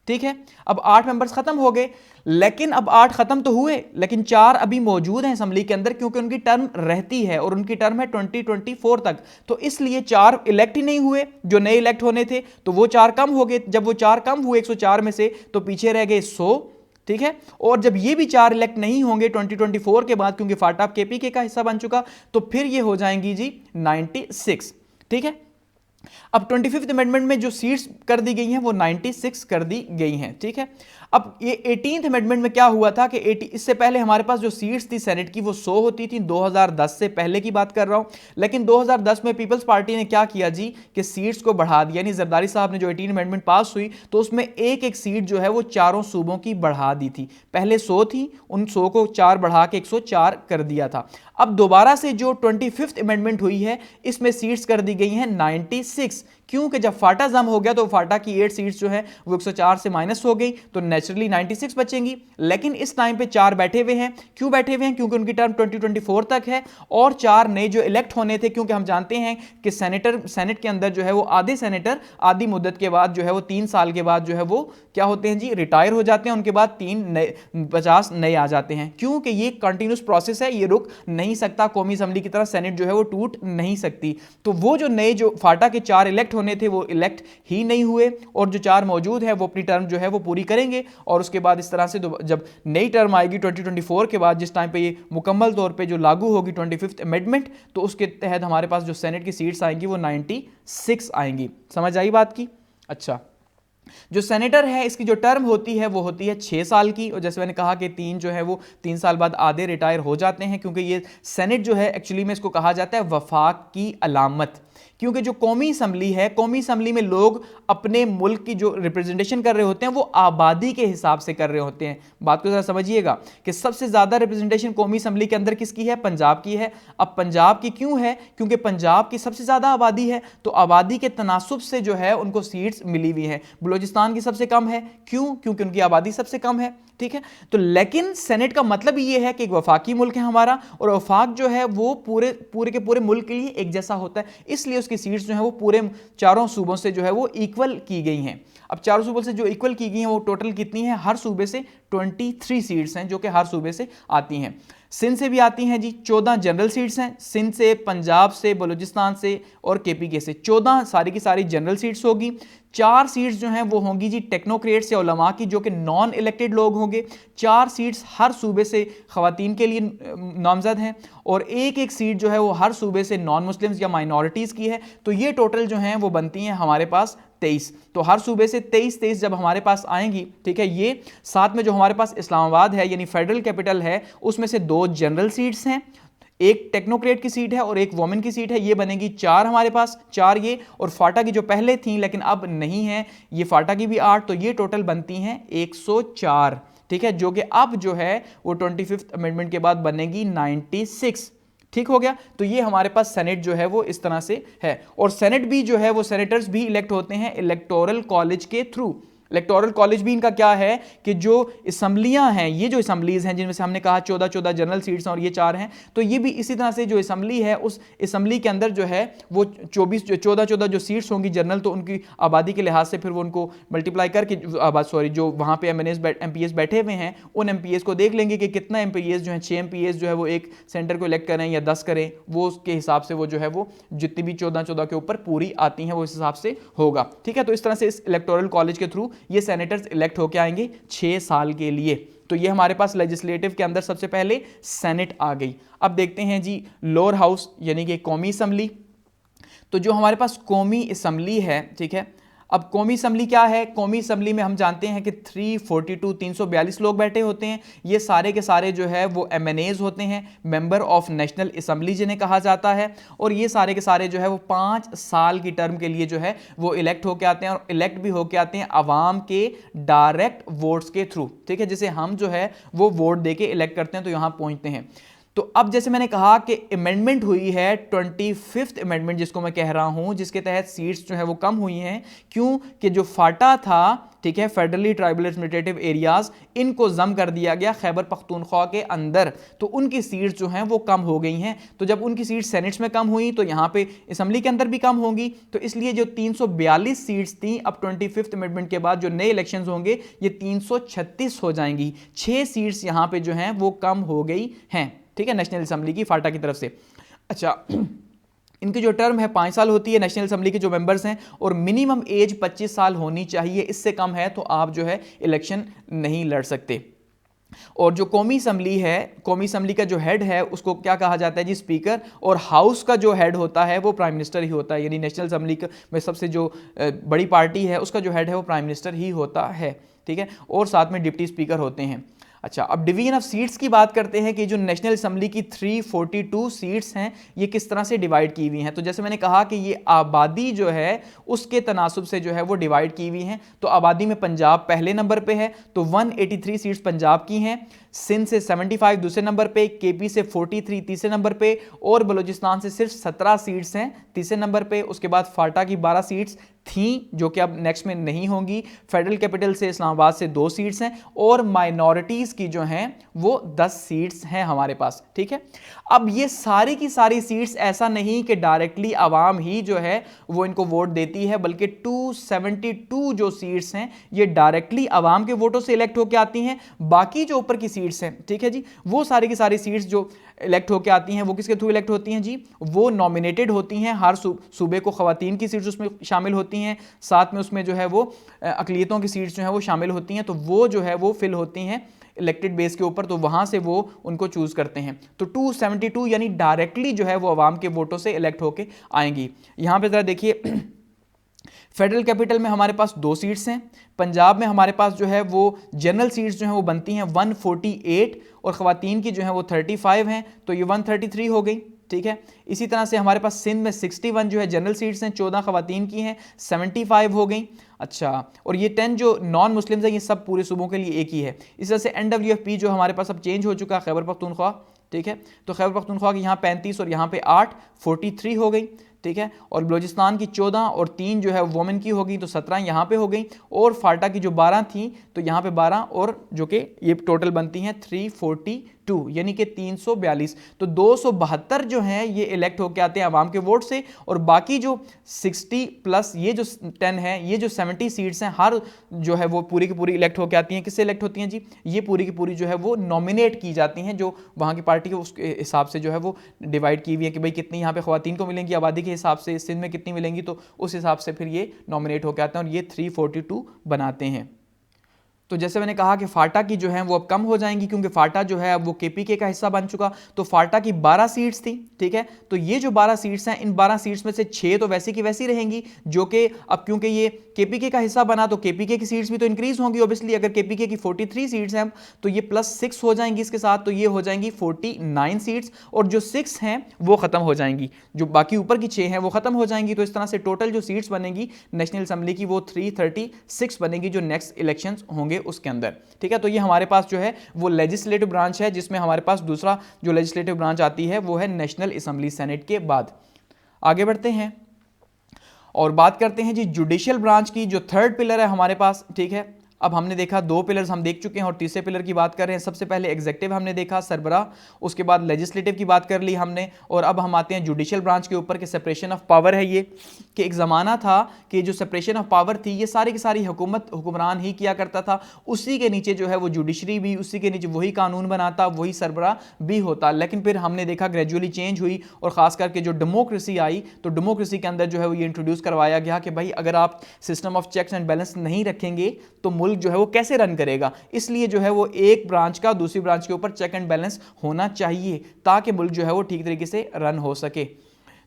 ठीक है, अब 8 मेंबर्स खत्म हो गए, लेकिन अब 8 खत्म तो हुए, लेकिन 4 अभी मौजूद हैं असेंबली के अंदर, क्योंकि उनकी टर्म रहती है और उनकी टर्म है 2024 तक। तो इसलिए 4 इलेक्ट ही नहीं हुए, जो नए इलेक्ट होने थे, तो वो 4 कम हो गए। जब वो 4 कम हुए 104 में से, तो पीछे रह गए 100। ठीक है, और जब ये भी 4 इलेक्ट नहीं होंगे 2024 के बाद, क्योंकि फाटा केपीके का हिस्सा बन चुका, तो फिर ये हो जाएंगी जी 96। ठीक है, अब 25th अमेंडमेंट में जो सीट्स कर दी गई हैं वो 96 कर दी गई हैं। ठीक है, अब ये 18th अमेंडमेंट में क्या हुआ था कि इससे पहले हमारे पास जो सीट्स थी सेनेट की वो 100 होती थी, 2010 से पहले की बात कर रहा हूं। लेकिन 2010 में पीपल्स पार्टी ने क्या किया जी, कि सीट्स को बढ़ा दिया, यानी जरदारी साहब ने जो 18 अमेंडमेंट पास हुई तो उसमें एक एक सीट जो है वो चारों सूबों की बढ़ा दी थी। पहले 100 थी, उन 100 को 4 बढ़ा के 104 कर दिया था। अब दोबारा से जो 25th अमेंडमेंट हुई है इसमें सीट्स कर दी गई हैं 96। क्योंकि जब फाटा जम हो गया तो फाटा की 8 सीट्स जो है वो 104 से माइनस हो गई, तो नेचुरली 96 बचेंगी। लेकिन इस टाइम पे 4 बैठे हुए हैं। क्यों बैठे हुए हैं, क्योंकि उनकी टर्म 2024 तक है, और 4 नए जो इलेक्ट होने थे, क्योंकि हम जानते हैं कि सेनेट के अंदर जो है वो आधे सेनेटर आधी मुद्दत के बाद जो है वो 3 साल के बाद जो है वो क्या होते हैं जी, रिटायर हो जाते हैं। उनके बाद 50 नए आ जाते हैं, क्योंकि ये कंटिन्यूस प्रोसेस है, ये रुक नहीं सकता। कौमी असेंबली की तरह सेनेट जो है वो टूट नहीं सकती। तो वो जो नए जो फाटा के 4 इलेक्ट होने थे वो इलेक्ट ही नहीं हुए, और जो 4 मौजूद है वो अपनी टर्म जो है वो पूरी करेंगे, और उसके बाद इस तरह से जब नई टर्म आएगी 2024 के बाद, जिस टाइम पे ये मुकम्मल तौर पे जो लागू होगी 25th अमेंडमेंट, तो उसके तहत हमारे पास जो सेनेट की सीट्स आएंगी वो 96 आएंगी। समझ आई बात की। अच्छा, जो सेनेटर है इसकी जो टर्म होती है वो होती है 6 साल की, और जैसे मैंने कहा कि 3 जो है वो 3 साल बाद आधे रिटायर हो जाते हैं, क्योंकि ये सेनेट जो है एक्चुअली में इसको कहा जाता है वफाक की अलामत। क्योंकि जो कौमी असेंबली है, कौमी असेंबली में लोग अपने मुल्क की जो रिप्रेजेंटेशन कर रहे होते हैं वो आबादी के हिसाब से कर रहे होते हैं। बात को जरा समझिएगा कि सबसे ज्यादा रिप्रेजेंटेशन कौमी असेंबली के अंदर किसकी है, पंजाब की है। अब पंजाब की क्यों है, क्योंकि पंजाब की सबसे ज्यादा आबादी है, तो आबादी के तनासुब से जो है उनको सीट्स मिली हुई है। बलूचिस्तान की सबसे कम है, क्यों, क्योंकि उनकी आबादी सबसे कम है। ठीक है, तो लेकिन सेनेट का मतलब ये है कि एक वफाकी मुल्क है हमारा, और वफाक जो है वो पूरे के पूरे मुल्क के लिए एक जैसा होता है, इसलिए उसकी सीट्स जो है वो पूरे 4 सूबों से जो है वो इक्वल की गई हैं। अब चारों सूबों से जो इक्वल की गई हैं वो टोटल कितनी है, हर सूबे से 23 सीट्स हैं जो कि हर सूबे से आती हैं। सिंध से भी आती हैं जी 14 जनरल सीट्स हैं, सिंध से, पंजाब से, बलूचिस्तान से और केपीके से 14 सारी की सारी जनरल सीट्स होगी। 4 सीट्स जो हैं वो होंगी जी टेक्नोक्रेट्स या उलमा की, जो कि नॉन इलेक्टेड लोग होंगे। 4 सीट्स हर सूबे से खवातीन के लिए नामजद हैं और एक एक सीट जो है वो हर सूबे से नॉन मुस्लिम्स या माइनॉरिटीज़ की है। तो ये टोटल जो हैं वो बनती हैं हमारे पास 23। तो हर सूबे से 23 जब हमारे पास आएंगी, ठीक है, ये साथ में जो हमारे पास इस्लामाबाद है यानी फेडरल कैपिटल है, उसमें से 2 जनरल सीट्स हैं, एक टेक्नोक्रेट की सीट है और एक वोमेन की सीट है, ये बनेगी 4 हमारे पास, 4 ये, और फाटा की जो पहले थी लेकिन अब नहीं है, ये फाटा की भी 8, तो ये टोटल बनती हैं 104, ठीक है, जो कि अब जो है वो 25th अमेंडमेंट के बाद बनेगी 96। ठीक हो गया। तो ये हमारे पास सेनेट जो है वो इस तरह से है, और सेनेट भी जो है वो सेनेटर्स भी इलेक्ट होते हैं इलेक्टोरल कॉलेज के थ्रू। इलेक्टोरल कॉलेज भी इनका क्या है कि जो असम्बलियां हैं, ये जो असम्बलीज हैं जिनमें से हमने कहा 14 जनरल सीट्स हैं और ये 4 हैं, तो ये भी इसी तरह से जो असम्बली है उस असम्बली के अंदर जो है वो 14 जो सीट्स होंगी जनरल, तो उनकी आबादी के लिहाज से फिर वो उनको मल्टीप्लाई करके जो वहाँ पे MPs बैठे हुए हैं उन MPs को देख लेंगे कि कितना MPs जो है 6 MPs जो है वो एक सेंटर को इलेक्ट करें या 10 करें, वो उसके हिसाब से वो जो है वो जितनी भी 14 के ऊपर पूरी आती हैं वो इस हिसाब से होगा। ठीक है, तो इस तरह से इस इलेक्टोरल कॉलेज के थ्रू ये सेनेटर्स इलेक्ट होकर आएंगे 6 साल के लिए। तो ये हमारे पास लेजिस्लेटिव के अंदर सबसे पहले सेनेट आ गई। अब देखते हैं जी लोअर हाउस यानी कि कौमी असम्बली। तो जो हमारे पास कौमी असम्बली है, ठीक है, अब कौमी असम्बली क्या है, कौमी असम्बली में हम जानते हैं कि 342 लोग बैठे होते हैं। ये सारे के सारे जो है वो MNAs होते हैं, मेंबर ऑफ नेशनल असम्बली जिन्हें कहा जाता है, और ये सारे के सारे जो है वो 5 साल की टर्म के लिए जो है वो इलेक्ट होके आते हैं, और इलेक्ट भी होके आते हैं अवाम के डायरेक्ट वोट्स के थ्रू। ठीक है, जैसे हम जो है वो वोट दे के इलेक्ट करते हैं तो यहाँ पहुँचते हैं। तो अब जैसे मैंने कहा कि अमेंडमेंट हुई है 25th अमेंडमेंट जिसको मैं कह रहा हूं, जिसके तहत सीट्स जो है वो कम हुई हैं। क्यों कि जो फाटा था, ठीक है, फेडरली ट्राइबल एडमिनिस्ट्रेटिव एरियाज, इनको जम कर दिया गया खैबर पख्तूनख्वा के अंदर, तो उनकी सीट्स जो हैं वो कम हो गई हैं। तो जब उनकी सीट्स सेनेट्स में कम हुई तो यहाँ पे असम्बली के अंदर भी कम होंगी। तो इसलिए जो 342 सीट्स थी अब 25th अमेंडमेंट के बाद जो नए इलेक्शंस होंगे ये 336 हो जाएंगी। 6 सीट्स यहाँ पे जो हैं वो कम हो गई हैं, ठीक है, नेशनल असम्बली की फाटा की तरफ से। अच्छा, इनकी जो टर्म है 5 साल होती है नेशनल असम्बली के जो मेंबर्स हैं, और मिनिमम एज 25 साल होनी चाहिए, इससे कम है तो आप जो है इलेक्शन नहीं लड़ सकते। और जो कौमी असम्बली है, कौमी असम्बली का जो हेड है उसको क्या कहा जाता है जी, स्पीकर, और हाउस का जो हेड होता है वो प्राइम मिनिस्टर ही होता है। यानी नेशनल असम्बली में सबसे जो बड़ी पार्टी है उसका जो हेड है वो प्राइम मिनिस्टर ही होता है, ठीक है, और साथ में डिप्टी स्पीकर होते हैं। अच्छा, अब डिवीजन ऑफ सीट्स की बात करते हैं कि जो नेशनल असम्बली की 342 सीट्स हैं ये किस तरह से डिवाइड की हुई हैं। तो जैसे मैंने कहा कि ये आबादी जो है उसके तनासुब से जो है वो डिवाइड की हुई हैं। तो आबादी में पंजाब पहले नंबर पे है, तो 183 सीट्स पंजाब की हैं, सिंध से 75 दूसरे नंबर पे, केपी से 43 तीसरे नंबर पे, और बलूचिस्तान से सिर्फ 17 सीट्स हैं तीसरे नंबर पे। उसके बाद फाटा की 12 सीट्स थी जो कि अब नेक्स्ट में नहीं होंगी। फेडरल कैपिटल से इस्लामाबाद से 2 सीट्स हैं, और माइनॉरिटीज़ की जो हैं वो 10 सीट्स हैं हमारे पास, ठीक है। अब ये सारी की सारी सीट्स ऐसा नहीं कि डायरेक्टली आवाम ही जो है वो इनको वोट देती है, बल्कि 272 जो सीट्स हैं ये डायरेक्टली आवाम के वोटों से इलेक्ट होकर आती हैं। बाकी जो ऊपर की सीट्स हैं, ठीक है जी, वो सारी की सारी सीट्स जो इलेक्ट होकर आती हैं वो किसके थ्रू इलेक्ट होती हैं जी, वो नॉमिनेटेड होती हैं। हर सूबे को ख़वातीन की सीट्स उसमें शामिल होती हैं, साथ में उसमें जो है वो अक़लियतों की सीट्स जो हैं वो शामिल होती हैं। तो वो जो है वो फिल होती हैं इलेक्टेड बेस के ऊपर, तो वहाँ से वो उनको चूज़ करते हैं। तो 272 यानी डायरेक्टली जो है वो आवाम के वोटों से इलेक्ट होकर आएंगी। यहाँ पर ज़रा देखिए, फेडरल कैपिटल में हमारे पास 2 सीट्स हैं, पंजाब में हमारे पास जो है वो जनरल सीट्स जो हैं वो बनती हैं 148, और ख़वातीन की जो है वो 35 हैं, तो ये 133 हो गई, ठीक है। इसी तरह से हमारे पास सिंध में 61 जो है जनरल सीट्स हैं, 14 ख़वातीन की हैं, 75 हो गई। अच्छा, और ये 10 जो नॉन मुस्लिम्स हैं ये सब पूरे सूबों के लिए एक ही है। इस तरह से NWFP जो हमारे पास अब चेंज हो चुका है, खैबर पख्तूनख्वा, ठीक है, तो खैबर पख्तूनख्वा की यहाँ 35 और यहाँ पे 8, 43 हो गई, ठीक है। और बलूचिस्तान की 14 और 3 जो है वोमेन की होगी, तो 17 यहाँ पे हो गई, और फाटा की जो 12 थी तो यहाँ पे 12, और जो कि ये टोटल बनती हैं 342, यानी कि 342। तो 272 जो हैं ये इलेक्ट होकर आते हैं आवाम के वोट से, और बाकी जो 60 प्लस ये जो 10 है, ये जो 70 सीट्स हैं, हर जो है वो पूरी की पूरी इलेक्ट होकर आती हैं। किससे इलेक्ट होती हैं जी? ये पूरी की पूरी जो है वो नॉमिनेट की जाती हैं, जो वहाँ की पार्टी के उसके हिसाब से जो है वो डिवाइड की हुई है कि भाई कितनी यहाँ पे ख्वातीन को मिलेंगी आबादी के हिसाब से, सिंध में कितनी मिलेंगी, तो उस हिसाब से फिर ये नॉमिनेट होकर आते हैं और ये 342 बनाते हैं। तो जैसे मैंने कहा कि फाटा की जो है वो अब कम हो जाएंगी, क्योंकि फाटा जो है अब वो केपीके का हिस्सा बन चुका। तो फाटा की 12 सीट्स थी, ठीक है। तो ये जो 12 सीट्स हैं, इन 12 सीट्स में से 6 तो वैसी की वैसी रहेंगी, जो कि अब क्योंकि ये केपीके का हिस्सा बना तो केपीके की सीट्स भी तो इंक्रीज होंगी ऑब्वियसली। अगर केपीके की 43 सीट्स हैं तो ये +6 हो जाएंगी इसके साथ, तो ये हो जाएंगी 49 सीट्स, और जो 6 हैं वो खत्म हो जाएंगी, जो बाकी ऊपर की 6 हैं वो खत्म हो जाएंगी। तो इस तरह से टोटल जो सीट्स बनेगी नेशनल असेंबली की वो 336 बनेगी, जो नेक्स्ट इलेक्शंस होंगे उसके अंदर, ठीक है। तो ये हमारे पास जो है वो लेजिस्लेटिव ब्रांच है, जिसमें हमारे पास दूसरा जो लेजिस्लेटिव ब्रांच आती है वो है नेशनल असेंबली, सेनेट के बाद। आगे बढ़ते हैं और बात करते हैं जी जुडिशियल ब्रांच की, जो थर्ड पिलर है हमारे पास, ठीक है। अब हमने देखा 2 पिलर्स हम देख चुके हैं और तीसरे पिलर की बात कर रहे हैं। सबसे पहले एग्जीक्यूटिव हमने देखा, सरबराह, उसके बाद लेजिस्लेटिव की बात कर ली हमने, और अब हम आते हैं जुडिशियल ब्रांच के ऊपर कि सेपरेशन ऑफ पावर है ये, कि एक ज़माना था कि जो सेपरेशन ऑफ पावर थी ये सारी की सारी हुक्मरान ही किया करता था, उसी के नीचे जो है वो जुडिशरी भी, उसी के नीचे वही कानून बनाता, वही सरबराह भी होता। लेकिन फिर हमने देखा ग्रेजुअली चेंज हुई, और ख़ास करके जो डेमोक्रेसी आई, तो डेमोक्रेसी के अंदर जो है वो ये इंट्रोड्यूस करवाया गया कि भाई अगर आप system of checks and balance नहीं रखेंगे तो मुल्क जो है वो कैसे रन करेगा। इसलिए जो है वो एक ब्रांच का दूसरी ब्रांच के ऊपर चेक एंड बैलेंस होना चाहिए, ताकि मुल्क जो है वो ठीक तरीके से रन हो सके।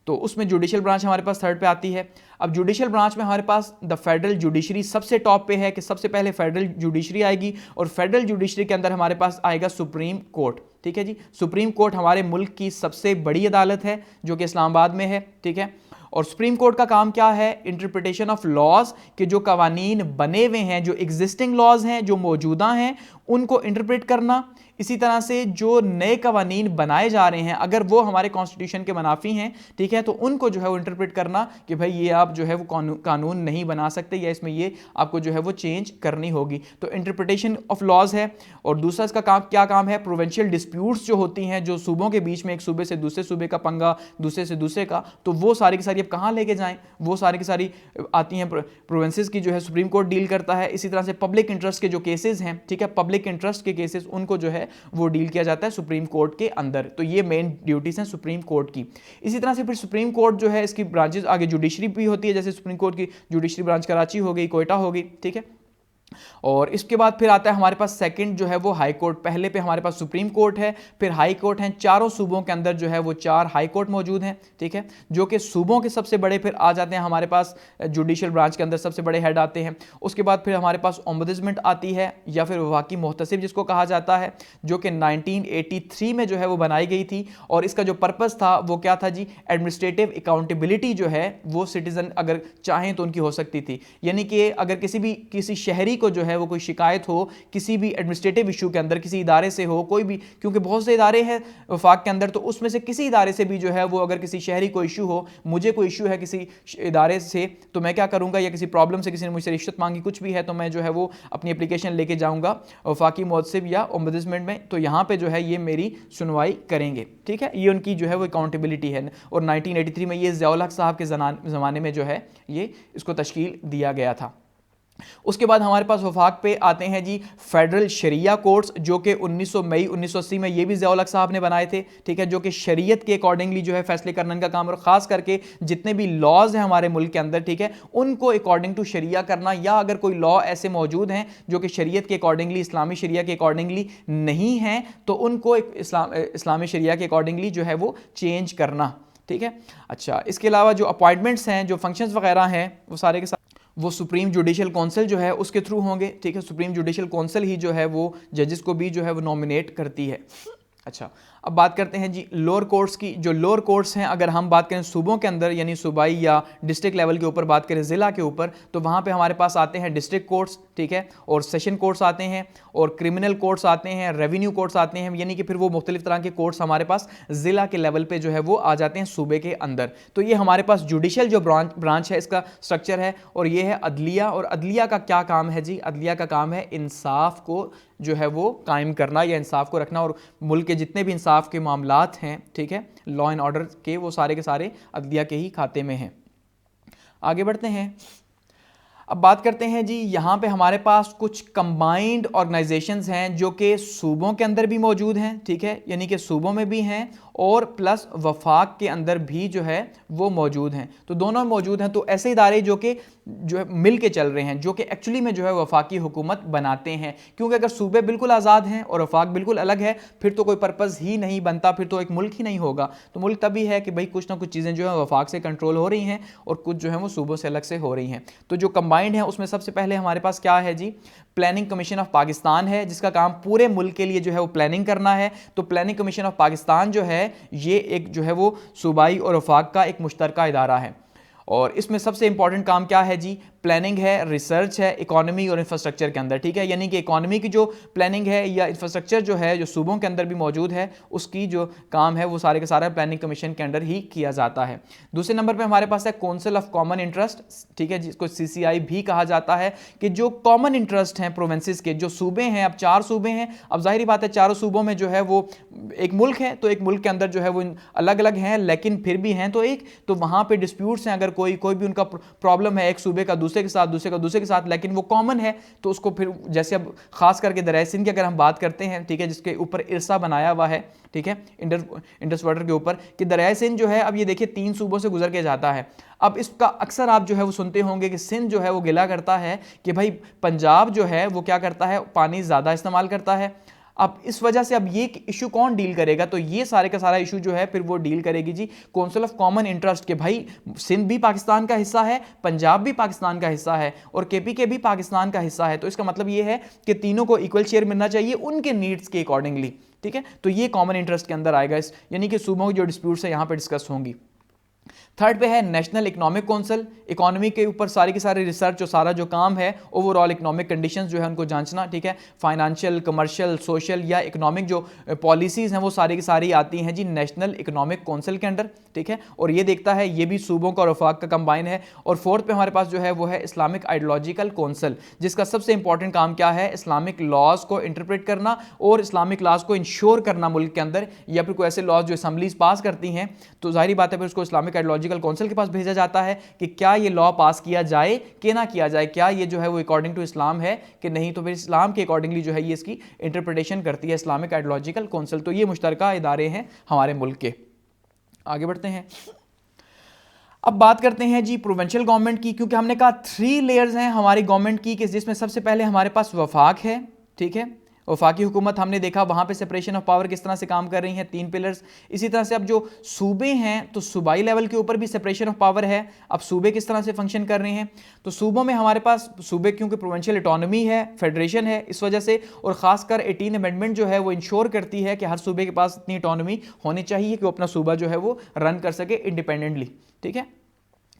तो उसमें जुडिशियल ब्रांच हमारे पास थर्ड पे आती है। अब जुडिशियल ब्रांच में हमारे पास द फेडरल जुडिशरी सबसे टॉप पे है, कि सबसे पहले फेडरल जुडिशरी आएगी, और फेडरल जुडिशरी के अंदर हमारे पास आएगा सुप्रीम कोर्ट, ठीक है जी। सुप्रीम कोर्ट हमारे मुल्क की सबसे बड़ी अदालत है, जो कि इस्लामाबाद में है, ठीक है। और सुप्रीम कोर्ट का काम क्या है? इंटरप्रिटेशन ऑफ लॉज, के जो कवानीन बने हुए हैं, जो एग्जिस्टिंग लॉज हैं, जो मौजूदा हैं, उनको इंटरप्रेट करना। इसी तरह से जो नए कवानीन बनाए जा रहे हैं, अगर वो हमारे कॉन्स्टिट्यूशन के मुनाफी हैं, ठीक है, तो उनको जो है वो इंटरप्रेट करना कि भाई ये आप जो है वो कानून नहीं बना सकते, या इसमें ये आपको जो है वो चेंज करनी होगी। तो इंटरप्रिटेशन ऑफ लॉज है। और दूसरा इसका काम क्या काम है? प्रोविंशियल डिस्प्यूट्स जो होती हैं, जो सूबों के बीच में, एक सूबे से दूसरे सूबे का पंगा, दूसरे से दूसरे का, तो वो सारी की सारी अब कहाँ लेके जाएं, वो सारी की सारी आती हैं प्रोविंसेस की, जो है सुप्रीम कोर्ट डील करता है। इसी तरह से पब्लिक इंटरेस्ट के जो केसेस हैं, ठीक है, पब्लिक इंटरेस्ट के केसेस, उनको जो है वो डील किया जाता है सुप्रीम कोर्ट के अंदर। तो ये मेन ड्यूटीज हैं सुप्रीम कोर्ट की। इसी तरह से फिर सुप्रीम कोर्ट जो है इसकी ब्रांचेस आगे जुडिशरी भी होती है, जैसे सुप्रीम कोर्ट की जुडिशरी ब्रांच कराची हो गई, कोयटा हो गई, ठीक है। और इसके बाद फिर आता है हमारे पास सेकंड जो है वो हाई कोर्ट। पहले पे हमारे पास सुप्रीम कोर्ट है, फिर हाई कोर्ट हैं। चारों सूबों के अंदर जो है वो 4 हाई कोर्ट मौजूद हैं, ठीक है, जो कि सूबों के सबसे बड़े फिर आ जाते हैं हमारे पास जुडिशियल ब्रांच के अंदर, सबसे बड़े हेड आते हैं। उसके बाद फिर हमारे पास ओम्बुड्समैन आती है, या फिर वफाकी मुहतसिब जिसको कहा जाता है, जो कि 1983 में जो है वो बनाई गई थी। और इसका जो पर्पस था वो क्या था जी? एडमिनिस्ट्रेटिव अकाउंटेबिलिटी जो है वो सिटीजन अगर चाहें तो उनकी हो सकती थी। यानी कि अगर किसी शहरी को जो है वो कोई शिकायत हो किसी भी एडमिनिस्ट्रेटिव इशू के अंदर, किसी इदारे से हो, कोई भी, क्योंकि बहुत से इदारे हैं वफाक के अंदर, तो उसमें से किसी इदारे से भी जो है वो अगर किसी शहरी को इशू हो, मुझे कोई इशू है किसी इदारे से, तो मैं क्या करूंगा, या किसी प्रॉब्लम से किसी ने मुझसे रिश्वत मांगी, कुछ भी है, तो मैं जो है वो अपनी एप्लीकेशन लेके जाऊंगा वफाकी मुहतसिब या ओम्बुड्समैन में, तो यहाँ पे जो है ये मेरी सुनवाई करेंगे, ठीक है। ये उनकी जो है वो अकाउंटेबिलिटी है। और 1983 में ये ज़ियाउल हक साहब के ज़माने में जो है ये इसको तश्कील दिया गया था। उसके बाद हमारे पास वफाक पे आते हैं जी फेडरल शरिया कोर्ट्स, जो कि 1900 मई 1980 में ये भी ज़ियाउल हक साहब ने बनाए थे, ठीक है, जो कि शरीयत के अकॉर्डिंगली जो है फैसले करने का काम, और ख़ास करके जितने भी लॉज हैं हमारे मुल्क के अंदर, ठीक है, उनको अकॉर्डिंग टू शरिया करना, या अगर कोई लॉ ऐसे मौजूद हैं जो कि शरीयत के अकॉर्डिंगली, इस्लामी शरिया के अकॉर्डिंगली नहीं हैं, तो उनको इस्लामी शरिया के अकॉर्डिंगली जो है वो चेंज करना, ठीक है। अच्छा, इसके अलावा जो अपॉइंटमेंट्स हैं, जो फंक्शंस वगैरह हैं, वो सारे के साथ वो सुप्रीम जुडिशियल काउंसिल जो है उसके थ्रू होंगे, ठीक है। सुप्रीम जुडिशियल काउंसिल ही जो है वो जजेस को भी जो है वो नॉमिनेट करती है। अच्छा, अब बात करते हैं जी लोअर कोर्ट्स की। जो लोअर कोर्ट्स हैं, अगर हम बात करें सूबों के अंदर, यानी सूबाई या डिस्ट्रिक्ट लेवल के ऊपर बात करें, ज़िला के ऊपर, तो वहाँ पे हमारे पास आते हैं डिस्ट्रिक्ट कोर्ट्स, ठीक है, और सेशन कोर्ट्स आते हैं, और क्रिमिनल कोर्ट्स आते हैं, रेवेन्यू कोर्ट्स आते हैं, यानी कि फिर वो मुख्तलिफ तरह के कोर्ट्स हमारे पास ज़िला के लेवल पर जो है वो आ जाते हैं सूबे के अंदर। तो ये हमारे पास जुडिशियल जो ब्रांच है, इसका स्ट्रक्चर है। और ये है अदलिया। और अदलिया का क्या काम है जी? अदलिया का काम है इंसाफ को जो है वो कायम करना, या इंसाफ को रखना, और मुल्क के जितने भी इंसाफ के मामलात हैं, ठीक है, लॉ एंड ऑर्डर के, वो सारे के सारे अदलिया के ही खाते में हैं। आगे बढ़ते हैं। अब बात करते हैं जी, यहाँ पे हमारे पास कुछ कंबाइंड ऑर्गेनाइजेशंस हैं जो कि सूबों के अंदर भी मौजूद हैं, ठीक है, यानी कि सूबों में भी हैं और प्लस वफाक के अंदर भी जो है वो मौजूद हैं, तो दोनों मौजूद हैं। तो ऐसे इदारे जो है मिल के चल रहे हैं, जो कि एक्चुअली में जो है वफाकी हुकूमत बनाते हैं, क्योंकि अगर सूबे बिल्कुल आज़ाद हैं और वफाक बिल्कुल अलग है, फिर तो कोई पर्पज़ ही नहीं बनता, फिर तो एक मुल्क ही नहीं होगा। तो मुल्क तभी है कि भाई कुछ ना कुछ चीज़ें जो है वफाक से कंट्रोल हो रही हैं और कुछ जो है वो सूबों से अलग से हो रही हैं। तो जो कंबाइंड है उसमें सबसे पहले हमारे पास क्या है जी, प्लानिंग कमीशन ऑफ पाकिस्तान है, जिसका काम पूरे मुल्क के लिए जो है वो प्लानिंग करना है। तो प्लानिंग कमीशन ऑफ पाकिस्तान जो है ये एक जो है वो सूबाई और वफाक का एक मुश्तरका इदारा है। और इसमें सबसे इंपॉर्टेंट काम क्या है जी, प्लानिंग है, रिसर्च है, इकोनॉमी और इंफ्रास्ट्रक्चर के अंदर, ठीक है, यानी कि इकोनॉमी की जो प्लानिंग है या इंफ्रास्ट्रक्चर जो है जो सूबों के अंदर भी मौजूद है, उसकी जो काम है वो सारे के सारा प्लानिंग कमीशन के अंडर ही किया जाता है। दूसरे नंबर पे हमारे पास है काउंसिल ऑफ कॉमन इंटरेस्ट, ठीक है, जिसको CCI भी कहा जाता है, कि जो कॉमन इंटरेस्ट हैं प्रोविंसेस के, जो सूबे हैं, अब 4 सूबे हैं, अब जाहिर बात है चारों सूबों में जो है वो एक मुल्क है, तो एक मुल्क के अंदर जो है वो अलग अलग हैं लेकिन फिर भी हैं तो एक, तो वहाँ पे डिस्प्यूट्स हैं, अगर कोई भी उनका प्रॉब्लम है एक सूबे का दूसरे के साथ, दूसरे का दूसरे के साथ, लेकिन वो कॉमन है, तो उसको फिर जैसे अब खास करके दरिया सिंध की अगर हम बात करते हैं, ठीक है, जिसके ऊपर इरसा बनाया हुआ है, ठीक है, इंडस वाटर के ऊपर, कि दरिया सिंध जो है अब ये देखिए 3 सूबों से गुजर के जाता है। अब इसका अक्सर आप जो है वो सुनते होंगे कि सिंध जो है वो गिला करता है कि भाई पंजाब जो है वो क्या करता है, पानी ज़्यादा इस्तेमाल करता है। अब इस वजह से अब ये इशू कौन डील करेगा, तो ये सारे का सारा इशू जो है फिर वो डील करेगी जी काउंसिल ऑफ कॉमन इंटरेस्ट, के भाई सिंध भी पाकिस्तान का हिस्सा है, पंजाब भी पाकिस्तान का हिस्सा है और KPK भी पाकिस्तान का हिस्सा है। तो इसका मतलब ये है कि तीनों को इक्वल शेयर मिलना चाहिए उनके नीड्स के अकॉर्डिंगली, ठीक है। तो ये कॉमन इंटरेस्ट के अंदर आएगा, इस यानी कि सूबों की जो डिस्प्यूट्स है यहाँ पर डिस्कस होंगी। थर्ड पे है नेशनल इकोनॉमिक काउंसिल, इकोनॉमी के ऊपर सारी की सारी रिसर्च और सारा जो काम है ओवरऑल इकोनॉमिक कंडीशंस जो है उनको जांचना, ठीक है, फाइनेंशियल, कमर्शियल, सोशल या इकोनॉमिक जो पॉलिसीज़ हैं वो सारी की सारी आती हैं जी नेशनल इकोनॉमिक काउंसिल के अंडर, ठीक है, और ये देखता है, ये भी सूबों का और वफाक का कंबाइन है। और फोर्थ पे हमारे पास जो है वो है इस्लामिक आइडियोलॉजिकल काउंसिल, जिसका सबसे इंपॉर्टेंट काम क्या है, इस्लामिक लॉज को इंटरप्रेट करना और इस्लामिक लॉज को इंश्योर करना मुल्क के अंदर, या फिर कोई ऐसे लॉज जो असम्बलीज पास करती हैं, तो जाहिर बात है फिर उसको इस्लामिक आइडियोलॉजिकल काउंसिल के पास भेजा जाता है कि क्या ये लॉ पास किया जाए कि ना किया जाए, क्या ये जो है वो अकॉर्डिंग टू इस्लाम है कि नहीं, तो फिर इस्लाम के अकॉर्डिंगली जो है ये इसकी इंटरप्रिटेशन करती है इस्लामिक आइडियोलॉजिकल काउंसिल। तो ये मुश्तरका इदारे हैं हमारे मुल्क के। आगे बढ़ते हैं। अब बात करते हैं जी प्रोविंशियल गवर्नमेंट की, क्योंकि हमने कहा 3 लेयर्स हैं हमारी गवर्नमेंट की, जिसमें सबसे पहले हमारे पास वफाक है, ठीक है, वफाकी हुकूमत हमने देखा वहाँ पे सेपरेशन ऑफ पावर किस तरह से काम कर रही हैं, 3 पिलर्स। इसी तरह से अब जो सूबे हैं तो सूबाई लेवल के ऊपर भी सेपरेशन ऑफ पावर है, अब सूबे किस तरह से फंक्शन कर रहे हैं, तो सूबों में हमारे पास सूबे क्योंकि प्रोविंशियल ऑटोनॉमी है, फेडरेशन है, इस वजह से, और ख़ासकर 18 अमेंडमेंट जो है वो इंश्योर करती है कि हर सूबे के पास इतनी ऑटोनॉमी होनी चाहिए कि वो अपना सूबा जो है वो रन कर सके इंडिपेंडेंटली, ठीक है।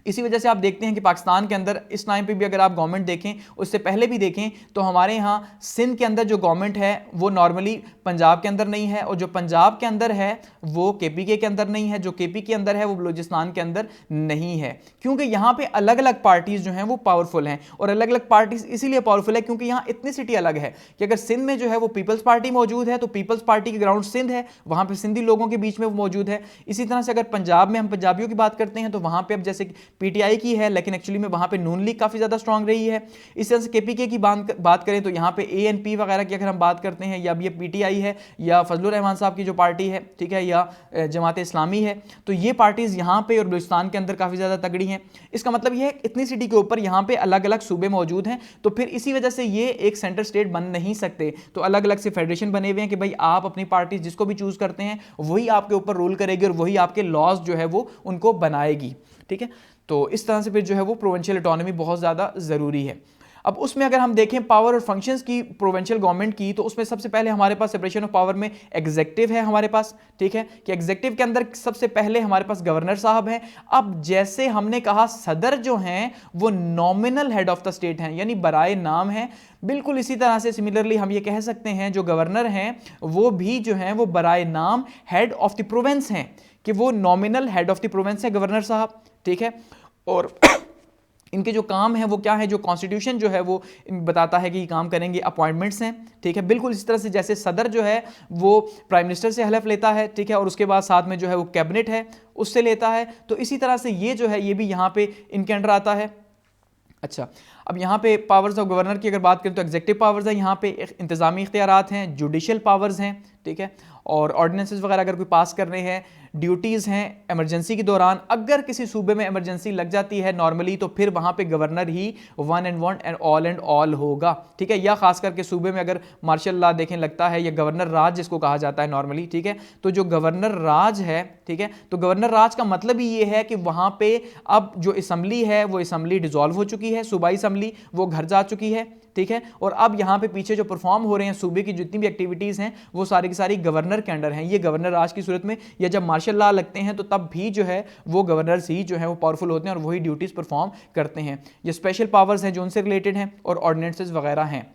इसी वजह से आप देखते हैं कि पाकिस्तान के अंदर इस टाइम पे भी अगर आप गवर्नमेंट देखें, उससे पहले भी देखें, तो हमारे यहाँ सिंध के अंदर जो गवर्नमेंट है वो नॉर्मली पंजाब के अंदर नहीं है, और जो पंजाब के अंदर है वो KPK के अंदर नहीं है, जो KP के अंदर है वो बलूचिस्तान के अंदर नहीं है, क्योंकि यहाँ पे अलग अलग पार्टीज जो हैं वो पावरफुल हैं। और अलग अलग पार्टीज इसीलिए पावरफुल है क्योंकि यहाँ इथनिसिटी अलग है, कि अगर सिंध में जो है वो पीपल्स पार्टी मौजूद है तो पीपल्स पार्टी के ग्राउंड सिंध है, वहाँ पर सिंधी लोगों के बीच में वो मौजूद है। इसी तरह से अगर पंजाब में हम पंजाबियों की बात करते हैं तो वहाँ पर अब जैसे PTI की है, लेकिन एक्चुअली में वहां पे नून लीग काफी ज्यादा स्ट्रांग रही है। इस तरह से KPK की बात करें तो यहाँ पे ANP वगैरह की अगर हम बात करते हैं, या ये PTI है या फजलुर रहमान साहब की जो पार्टी है, ठीक है, या जमात इस्लामी है, तो ये पार्टीज यहाँ पे और बलूचिस्तान के अंदर काफी ज्यादा तगड़ी हैं। इसका मतलब ये है इतनी सिटी के ऊपर यहाँ पे अलग अलग सूबे मौजूद हैं, तो फिर इसी वजह से ये एक सेंटर स्टेट बन नहीं सकते, तो अलग अलग से फेडरेशन बने हुए हैं कि भाई आप अपनी पार्टी जिसको भी चूज करते हैं वही आपके ऊपर रूल करेगी और वही आपके लॉज जो है वो उनको बनाएगी, ठीक है। तो इस तरह से फिर जो है वो प्रोविंशियल ऑटोनॉमी बहुत ज़्यादा ज़रूरी है। अब उसमें अगर हम देखें पावर और फंक्शंस की प्रोविंशियल गवर्नमेंट की, तो उसमें सबसे पहले हमारे पास सेपरेशन ऑफ पावर में एग्जीक्यूटिव है हमारे पास, ठीक है, कि एग्जीक्यूटिव के अंदर सबसे पहले हमारे पास गवर्नर साहब हैं। अब जैसे हमने कहा सदर जो हैं वो nominal head of the state हैं, यानी बराए नाम है, बिल्कुल इसी तरह से सिमिलरली हम ये कह सकते हैं जो गवर्नर हैं वो भी जो हैं वो बराए नाम हेड ऑफ द प्रोविंस हैं, कि वो nominal head of the province है गवर्नर साहब, ठीक है। और इनके जो काम है वो क्या है, जो कॉन्स्टिट्यूशन जो है वो बताता है कि ये काम करेंगे, अपॉइंटमेंट्स हैं, ठीक है। बिल्कुल इसी तरह से जैसे सदर जो है वो प्राइम मिनिस्टर से हलफ लेता है, ठीक है, और उसके बाद साथ में जो है वो कैबिनेट है उससे लेता है, तो इसी तरह से ये जो है ये भी यहाँ पे इनके अंडर आता है। अच्छा, अब यहाँ पे पावर्स ऑफ गवर्नर की अगर बात करें तो एग्जेक्टिव पावर्स है, यहाँ पे इंतज़ामी इख्तियारात हैं, जुडिशल पावर्स हैं, ठीक है, और ऑर्डिनेंसेस वगैरह अगर कोई पास करने हैं, ड्यूटीज़ हैं इमरजेंसी के दौरान, अगर किसी सूबे में इमरजेंसी लग जाती है नॉर्मली तो फिर वहाँ पे governor he one and all होगा, ठीक है, या खास करके सूबे में अगर मार्शल लॉ देखें लगता है, या गवर्नर राज जिसको कहा जाता है नॉर्मली, ठीक है, तो जो गवर्नर राज है, ठीक है, तो गवर्नर राज का मतलब ही ये है कि वहाँ पे अब जो असम्बली है वो असम्बली डिसॉल्व हो चुकी है, सूबाई असम्बली वो घर जा चुकी है, ठीक है, और अब यहाँ पे पीछे जो परफॉर्म हो रहे हैं सूबे की जितनी भी एक्टिविटीज़ हैं वो सारी की सारी गवर्नर के अंडर हैं। ये गवर्नर राज की सूरत में, या जब मार्शल लॉ लगते हैं तो तब भी जो है वो गवर्नर्स ही जो है वो पावरफुल होते हैं और वही ड्यूटीज़ परफॉर्म करते हैं। ये स्पेशल पावर्स हैं जो उनसे रिलेटेड हैं और ऑर्डिनेंसेस वगैरह हैं।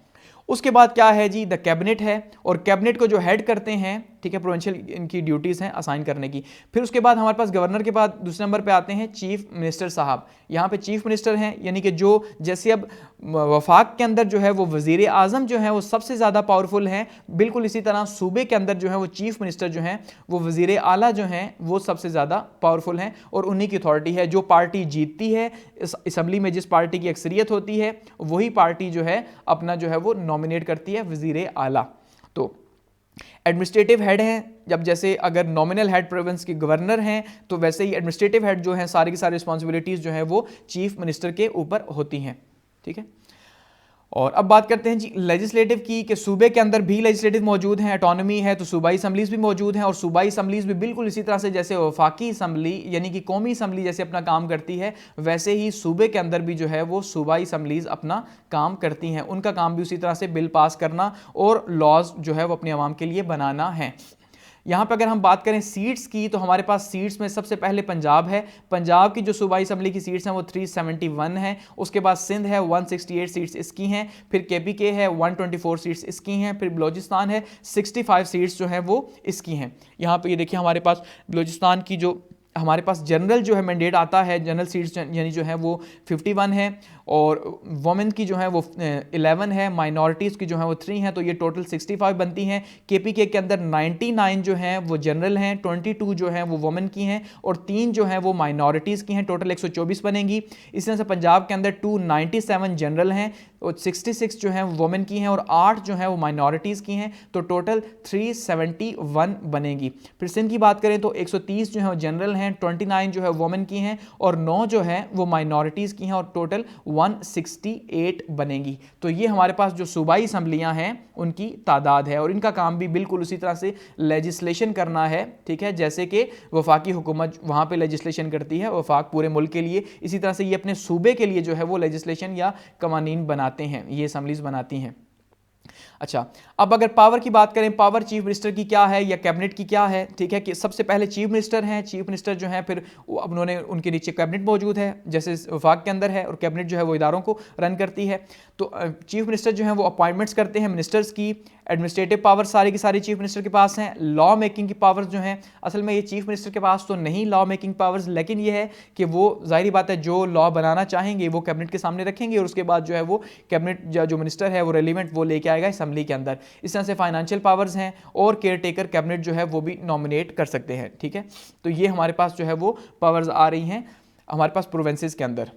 उसके बाद क्या है जी, द कैबिनेट है, और कैबिनेट को जो हेड करते हैं, ठीक है, प्रोविंशियल इनकी ड्यूटीज़ हैं असाइन करने की। फिर उसके बाद हमारे पास गवर्नर के बाद दूसरे नंबर पे आते हैं चीफ मिनिस्टर साहब। यहाँ पे चीफ मिनिस्टर हैं, यानी कि जो जैसे अब वफाक के अंदर जो है वो वज़ीर आज़म जो है वो सबसे ज़्यादा पावरफुल हैं, बिल्कुल इसी तरह सूबे के अंदर जो है वो चीफ मिनिस्टर जो हैं वो वज़ीर आला जो हैं वो सबसे ज़्यादा पावरफुल हैं और उन्हीं की अथॉरिटी है। जो पार्टी जीतती है असम्बली में, जिस पार्टी की अक्सरियत होती है, वही पार्टी जो है अपना जो है वो नॉमिनेट करती है वज़ीर आला। तो एडमिनिस्ट्रेटिव हेड हैं, जब जैसे अगर नॉमिनल हेड प्रोविंस के गवर्नर हैं तो वैसे ही एडमिनिस्ट्रेटिव हेड जो हैं सारी की सारी रिस्पॉन्सिबिलिटीज़ जो हैं वो चीफ मिनिस्टर के ऊपर होती हैं, ठीक है। और अब बात करते हैं जी लेजिस्लेटिव की, कि सूबे के अंदर भी लेजिस्लेटिव मौजूद हैं, ऑटोनॉमी है तो सूबाई असम्बलीज भी मौजूद हैं, और सूबाई असम्बलीज भी बिल्कुल इसी तरह से जैसे वफाकी असम्बली यानी कि कौमी असम्बली जैसे अपना काम करती है, वैसे ही सूबे के अंदर भी जो है वो सूबाई असम्बलीज अपना काम करती हैं। उनका काम भी उसी तरह से बिल पास करना और लॉज जो है वो अपने आवाम के लिए बनाना है। यहाँ पे अगर हम बात करें सीट्स की तो हमारे पास सीट्स में सबसे पहले पंजाब है। पंजाब की जो सूबाई असम्बली की सीट्स हैं वो 371 है। उसके बाद सिंध है 168 सीट्स इसकी हैं। फिर KPK है 124 सीट्स इसकी हैं। फिर बलोचिस्तान है 65 सीट्स जो हैं वो इसकी हैं। यहाँ पे ये देखिए हमारे पास बलोचिस्तान की जो हमारे पास जनरल जो है मैंडेट आता है, जनरल सीट्स यानी जो है वो 51 है, और वोमेन की जो है वो 11 है, माइनॉरिटीज़ की जो है वो 3 हैं, तो ये टोटल 65 बनती हैं। KPK के अंदर 99 जो हैं वो जनरल हैं, 22 जो हैं वो वोमेन की हैं, और 3 जो हैं वो माइनॉरिटीज़ की हैं, टोटल 124 बनेंगी। इसी तरह से पंजाब के अंदर 297 जनरल हैं और 66 जो हैं वो वोमेन की हैं, और 8 जो हैं वो माइनॉरिटीज़ की हैं, तो टोटल 371 बनेंगी। फिर सिंध की बात करें तो 130 जो हैं वो जनरल हैं, 29 जो है वोमेन की हैं, और 9 जो हैं वो माइनॉरिटीज़ की हैं, और टोटल 168 बनेंगी। तो ये हमारे पास जो सूबाई असम्बलियां हैं उनकी तादाद है, और इनका काम भी बिल्कुल उसी तरह से लेजिस्लेशन करना है, ठीक है, जैसे कि वफाकी हुकूमत वहाँ पे लेजिस्लेशन करती है वफाक पूरे मुल्क के लिए, इसी तरह से ये अपने सूबे के लिए जो है वो लेजिस्लेशन या कवानीन बनाते हैं, ये असम्बलीज बनाती हैं। अच्छा, अब अगर पावर की बात करें, पावर चीफ मिनिस्टर की क्या है या कैबिनेट की क्या है, ठीक है, कि सबसे पहले चीफ मिनिस्टर हैं। चीफ मिनिस्टर जो हैं फिर अब उन्होंने उनके नीचे कैबिनेट मौजूद है जैसे वफाक के अंदर है, और कैबिनेट जो है वो इदारों को रन करती है। तो चीफ मिनिस्टर जो है वो अपॉइंटमेंट्स करते हैं मिनिस्टर्स की। एडमिनिस्ट्रेटिव पावर सारी की सारी चीफ मिनिस्टर के पास हैं। लॉ मेकिंग की पावर्स जो हैं असल में ये चीफ मिनिस्टर के पास तो नहीं लॉ मेकिंग पावर्स, लेकिन ये है कि वो जाहिर बात है जो लॉ बनाना चाहेंगे वो कैबिनेट के सामने रखेंगे, और उसके बाद जो है वो कैबिनेट जो मिनिस्टर है वो रेलिवेंट वो लेके आएगा असम्बली के अंदर। इस तरह से फाइनेंशियल पावर्स हैं, और केयर टेकर कैबिनेट जो है वो भी नॉमिनेट कर सकते हैं, ठीक है। तो ये हमारे पास जो है वो पावर्स आ रही हैं हमारे पास प्रोविंसेस के अंदर।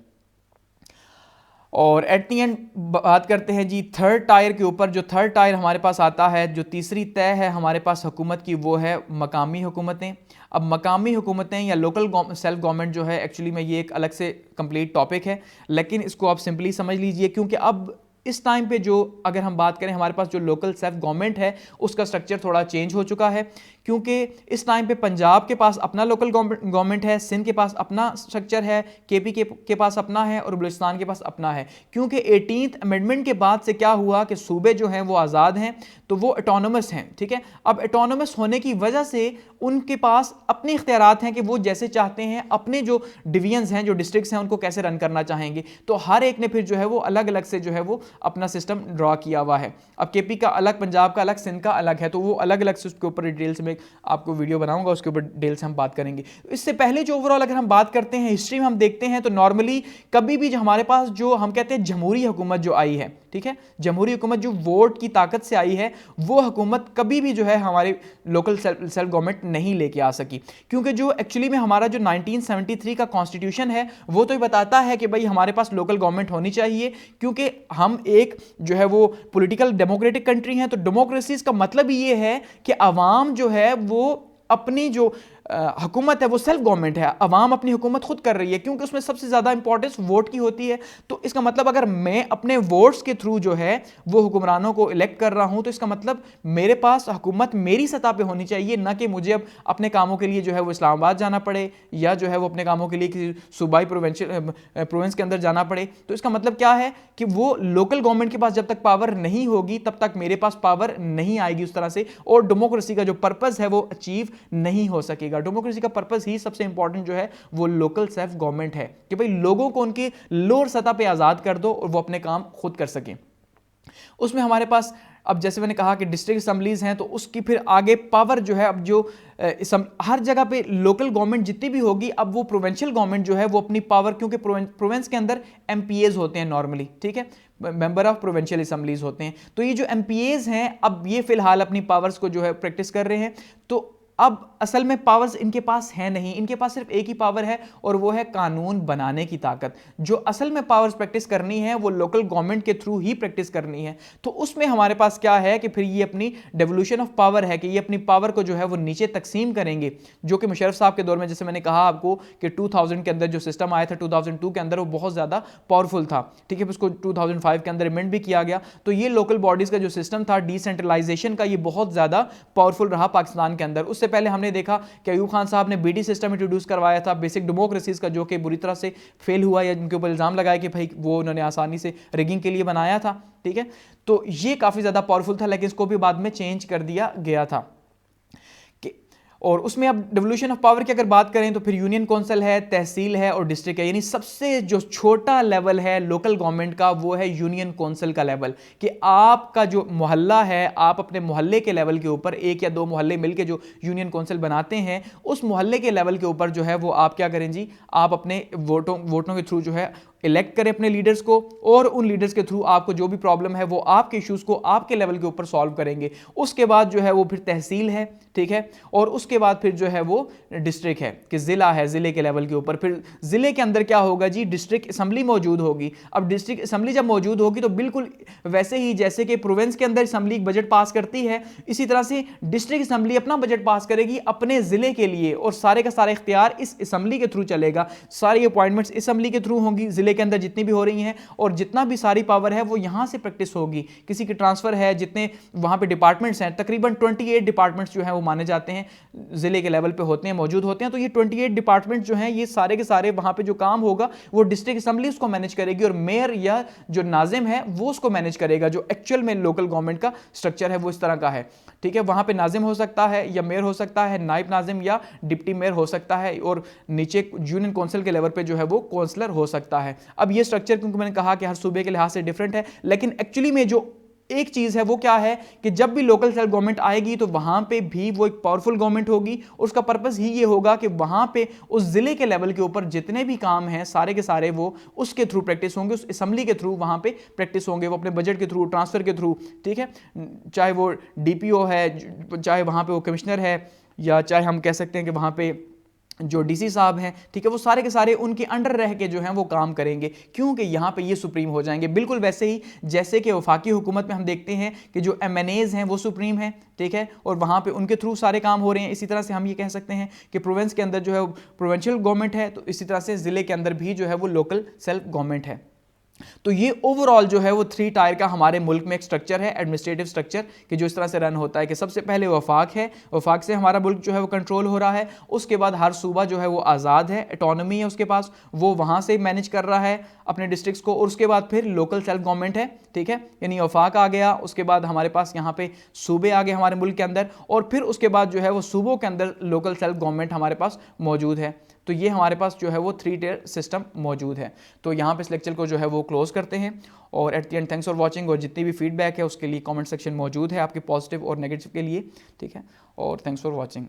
और एट दी एंड बात करते हैं जी थर्ड टायर के ऊपर। जो थर्ड टायर हमारे पास आता है, जो तीसरी तय है हमारे पास हुकूमत की, वो है मकामी हुकूमतें। अब मकामी हुकूमतें या लोकल सेल्फ गवर्नमेंट जो है, एक्चुअली में ये एक अलग से कंप्लीट टॉपिक है, लेकिन इसको आप सिंपली समझ लीजिए, क्योंकि अब इस टाइम पे जो अगर हम बात करें हमारे पास जो लोकल सेल्फ गवर्नमेंट है उसका स्ट्रक्चर थोड़ा चेंज हो चुका है, क्योंकि इस टाइम पे पंजाब के पास अपना लोकल गवर्नमेंट है, सिंध के पास अपना स्ट्रक्चर है, KPK के पास अपना है, और बलूचिस्तान के पास अपना है। क्योंकि 18th अमेंडमेंट के बाद से क्या हुआ कि सूबे जो हैं वो आज़ाद हैं, तो वो ऑटोनोमस हैं, ठीक है। अब ऑटोनोमस होने की वजह से उनके पास अपने इख्तियारात हैं कि वो जैसे चाहते हैं अपने जो डिवीजन्स हैं, जो डिस्ट्रिक्ट्स हैं, उनको कैसे रन करना चाहेंगे। तो हर एक ने फिर जो है वो अलग अलग से जो है वो अपना सिस्टम ड्रॉ किया हुआ है। अब केपी का अलग, पंजाब का अलग, सिंध का अलग है, तो वो अलग अलग से उसके ऊपर डिटेल से मैं आपको वीडियो बनाऊंगा, उसके ऊपर डिटेल से हम बात करेंगे। इससे पहले जो ओवरऑल अगर हम बात करते हैं हिस्ट्री में हम देखते हैं तो नॉर्मली कभी भी जो हमारे पास जो हम कहते हैं जमहूरी हुकूमत जो आई है, ठीक है, जमहूरी हुकूमत जो वोट की ताकत से आई है, वो हुकूमत कभी भी जो है हमारे लोकल सेल्फ गवर्नमेंट नहीं लेके आ सकी, क्योंकि जो एक्चुअली में हमारा जो 1973 का कॉन्स्टिट्यूशन है वो तो ये बताता है कि भाई हमारे पास लोकल गवर्नमेंट होनी चाहिए, क्योंकि हम एक जो है वो पॉलिटिकल डेमोक्रेटिक कंट्री है। तो डेमोक्रेसी का मतलब ये है कि अवाम जो है वो अपनी जो हुकूमत है वो सेल्फ गवर्नमेंट है, अवाम अपनी हुकूमत खुद कर रही है, क्योंकि उसमें सबसे ज़्यादा इंपॉर्टेंस वोट की होती है। तो इसका मतलब अगर मैं अपने वोट्स के थ्रू जो है वो हुक्मरानों को इलेक्ट कर रहा हूं, तो इसका मतलब मेरे पास हुकूमत मेरी सतह पे होनी चाहिए, ना कि मुझे अब अपने कामों के लिए जो है वो इस्लामाबाद जाना पड़े या जो है वो अपने कामों के लिए किसी सूबाई प्रोविंस के अंदर जाना पड़े। तो इसका मतलब क्या है कि वो लोकल गवर्नमेंट के पास जब तक पावर नहीं होगी तब तक मेरे पास पावर नहीं आएगी उस तरह से, और डेमोक्रेसी का जो पर्पस है वो अचीव नहीं हो सकेगा। डेमोक्रेसी का पर्पस ही सबसे इंपॉर्टेंट जो है वो लोकल सेल्फ गवर्नमेंट है, कि भाई लोगों को उनकी लोअर सतह पे आजाद कर दो और वो अपने काम खुद कर सकें। उसमें हमारे पास अब जैसे मैंने कहा कि डिस्ट्रिक्ट असम्बलीज हैं, तो उसकी फिर आगे पावर जो है, अब जो हर जगह पे लोकल गवर्नमेंट जितनी भी होगी, अब वो प्रोविंशियल गवर्नमेंट जो है वो अपनी पावर, क्योंकि प्रोविंस के अंदर एमपीएज होते हैं नॉर्मली, ठीक है, मेंबर ऑफ प्रोविंशियल असम्बलीज होते हैं। तो ये जो एमपीएज हैं अब ये फिलहाल अपनी पावर्स को जो है प्रैक्टिस कर रहे हैं। तो अब असल में पावर्स इनके पास है नहीं, इनके पास सिर्फ एक ही पावर है और वो है कानून बनाने की ताकत। जो असल में पावर्स प्रैक्टिस करनी है वो लोकल गवर्नमेंट के थ्रू ही प्रैक्टिस करनी है। तो उसमें हमारे पास क्या है कि फिर ये अपनी डेवोल्यूशन ऑफ पावर है कि ये अपनी पावर को जो है वो नीचे तकसीम करेंगे, जो कि मुशर्रफ साहब के दौर में, जैसे मैंने कहा आपको कि 2000 के अंदर जो सिस्टम आया था 2002 के अंदर, वो बहुत ज़्यादा पावरफुल था, ठीक है, उसको 2005 के अंदर अमेंड भी किया गया। तो ये लोकल बॉडीज़ का जो सिस्टम था डिसेंट्रलाइजेशन का, ये बहुत ज़्यादा पावरफुल रहा पाकिस्तान के अंदर। उससे पहले हमने देखा कि अयूब खान साहब ने बीडी सिस्टम इंट्रोड्यूस करवाया था, बेसिक डेमोक्रेसीज का, जो कि बुरी तरह से फेल हुआ या उनके ऊपर इल्जाम लगाया कि भाई वो उन्होंने आसानी से रिगिंग के लिए बनाया था, ठीक है। तो ये काफ़ी ज़्यादा पावरफुल था, लेकिन इसको भी बाद में चेंज कर दिया गया था। और उसमें अब डेवोल्यूशन ऑफ पावर की अगर बात करें तो फिर यूनियन काउंसिल है, तहसील है और डिस्ट्रिक्ट है, यानी सबसे जो छोटा लेवल है लोकल गवर्नमेंट का वो है यूनियन काउंसिल का लेवल, कि आपका जो मोहल्ला है, आप अपने मोहल्ले के लेवल के ऊपर एक या दो मोहल्ले मिलकर जो यूनियन काउंसिल बनाते हैं, उस मोहल्ले के लेवल के ऊपर जो है वो आप क्या करें जी, आप अपने वोटों के थ्रू जो है इलेक्ट करें अपने लीडर्स को, और उन लीडर्स के थ्रू आपको जो भी प्रॉब्लम है वो आपके इश्यूज को आपके लेवल के ऊपर सॉल्व करेंगे। उसके बाद जो है वो फिर तहसील है, ठीक है, और उसके बाद फिर जो है वो डिस्ट्रिक्ट है कि जिला है, जिले के लेवल के ऊपर। फिर जिले के अंदर क्या होगा जी, डिस्ट्रिक्ट असम्बली मौजूद होगी। अब डिस्ट्रिक्ट असम्बली जब मौजूद होगी तो बिल्कुल वैसे ही जैसे कि प्रोविंस के अंदर असम्बली बजट पास करती है, इसी तरह से डिस्ट्रिक्ट असम्बली अपना बजट पास करेगी अपने जिले के लिए, और सारे का सारा इख्तियार इस असम्बली के थ्रू चलेगा। सारी अपॉइंटमेंट्स असम्बली के थ्रू होंगी, जिले के अंदर जितनी भी हो रही हैं, और जितना भी सारी पावर है वो यहां से प्रैक्टिस होगी। किसी की ट्रांसफर है, जितने वहां पे डिपार्टमेंट्स हैं, तकरीबन 28 डिपार्टमेंट्स जो हैं वो माने जाते हैं जिले के लेवल पे होते हैं, मौजूद होते हैं। तो ये 28 डिपार्टमेंट जो हैं, ये सारे के सारे वहां पे जो काम होगा वो डिस्ट्रिक्ट असम्बली उसको मैनेज करेगी, और मेयर या जो नाजिम है वो उसको मैनेज करेगा। जो एक्चुअल में लोकल गवर्नमेंट का स्ट्रक्चर है वो इस तरह का है, ठीक है। वहां पे नाजिम हो सकता है या मेयर हो सकता है, नाइब नाजिम या डिप्टी मेयर हो सकता है, और नीचे यूनियन काउंसिल के लेवल पे जो है वो काउंसलर हो सकता है। अब ये स्ट्रक्चर, क्योंकि मैंने कहा कि हर सूबे के लिहाज से डिफरेंट है, लेकिन एक्चुअली में जो एक चीज है वो क्या है कि जब भी लोकल सेल्फ गवर्नमेंट आएगी तो वहां पे भी वो एक पावरफुल गवर्नमेंट होगी, और उसका पर्पस ही ये होगा कि वहां पे उस जिले के लेवल के ऊपर जितने भी काम हैं सारे के सारे वो उसके थ्रू प्रैक्टिस होंगे, उस असम्बली के थ्रू वहां पे प्रैक्टिस होंगे, वो अपने बजट के थ्रू, ट्रांसफर के थ्रू, ठीक है, चाहे वो डीपीओ है, चाहे वहां पे वो कमिश्नर है, या चाहे हम कह सकते हैं कि वहां पे जो डीसी साहब हैं, ठीक है, वो सारे के सारे उनके अंडर रह के जो हैं वो काम करेंगे, क्योंकि यहाँ पे ये सुप्रीम हो जाएंगे। बिल्कुल वैसे ही जैसे कि वफाकी हुकूमत में हम देखते हैं कि जो एमएनएज हैं वो सुप्रीम हैं, ठीक है, और वहाँ पे उनके थ्रू सारे काम हो रहे हैं। इसी तरह से हम ये कह सकते हैं कि प्रोविंस के अंदर जो है प्रोविंशियल गवर्नमेंट है, तो इसी तरह से ज़िले के अंदर भी जो है वो लोकल सेल्फ गवर्नमेंट है। तो ये ओवरऑल जो है वो 3 टायर का हमारे मुल्क में एक स्ट्रक्चर है, एडमिनिस्ट्रेटिव स्ट्रक्चर, कि जो इस तरह से रन होता है कि सबसे पहले वफाक है, वफाक से हमारा मुल्क जो है वो कंट्रोल हो रहा है। उसके बाद हर सूबा जो है वो आज़ाद है, ऑटोनॉमी है उसके पास, वो वहाँ से मैनेज कर रहा है अपने डिस्ट्रिक्ट्स को। और उसके बाद फिर लोकल सेल्फ गवर्नमेंट है, ठीक है, यानी वफाक आ गया, उसके बाद हमारे पास यहाँ पे सूबे आ गए हमारे मुल्क के अंदर, और फिर उसके बाद जो है वो सूबों के अंदर लोकल सेल्फ गवर्नमेंट हमारे पास मौजूद है। तो ये हमारे पास जो है वो 3 टियर सिस्टम मौजूद है। तो यहाँ पे इस लेक्चर को जो है वो क्लोज करते हैं और at the end thanks for watching. और जितनी भी फीडबैक है उसके लिए कमेंट सेक्शन मौजूद है आपके पॉजिटिव और नेगेटिव के लिए, ठीक है। और थैंक्स फॉर वॉचिंग।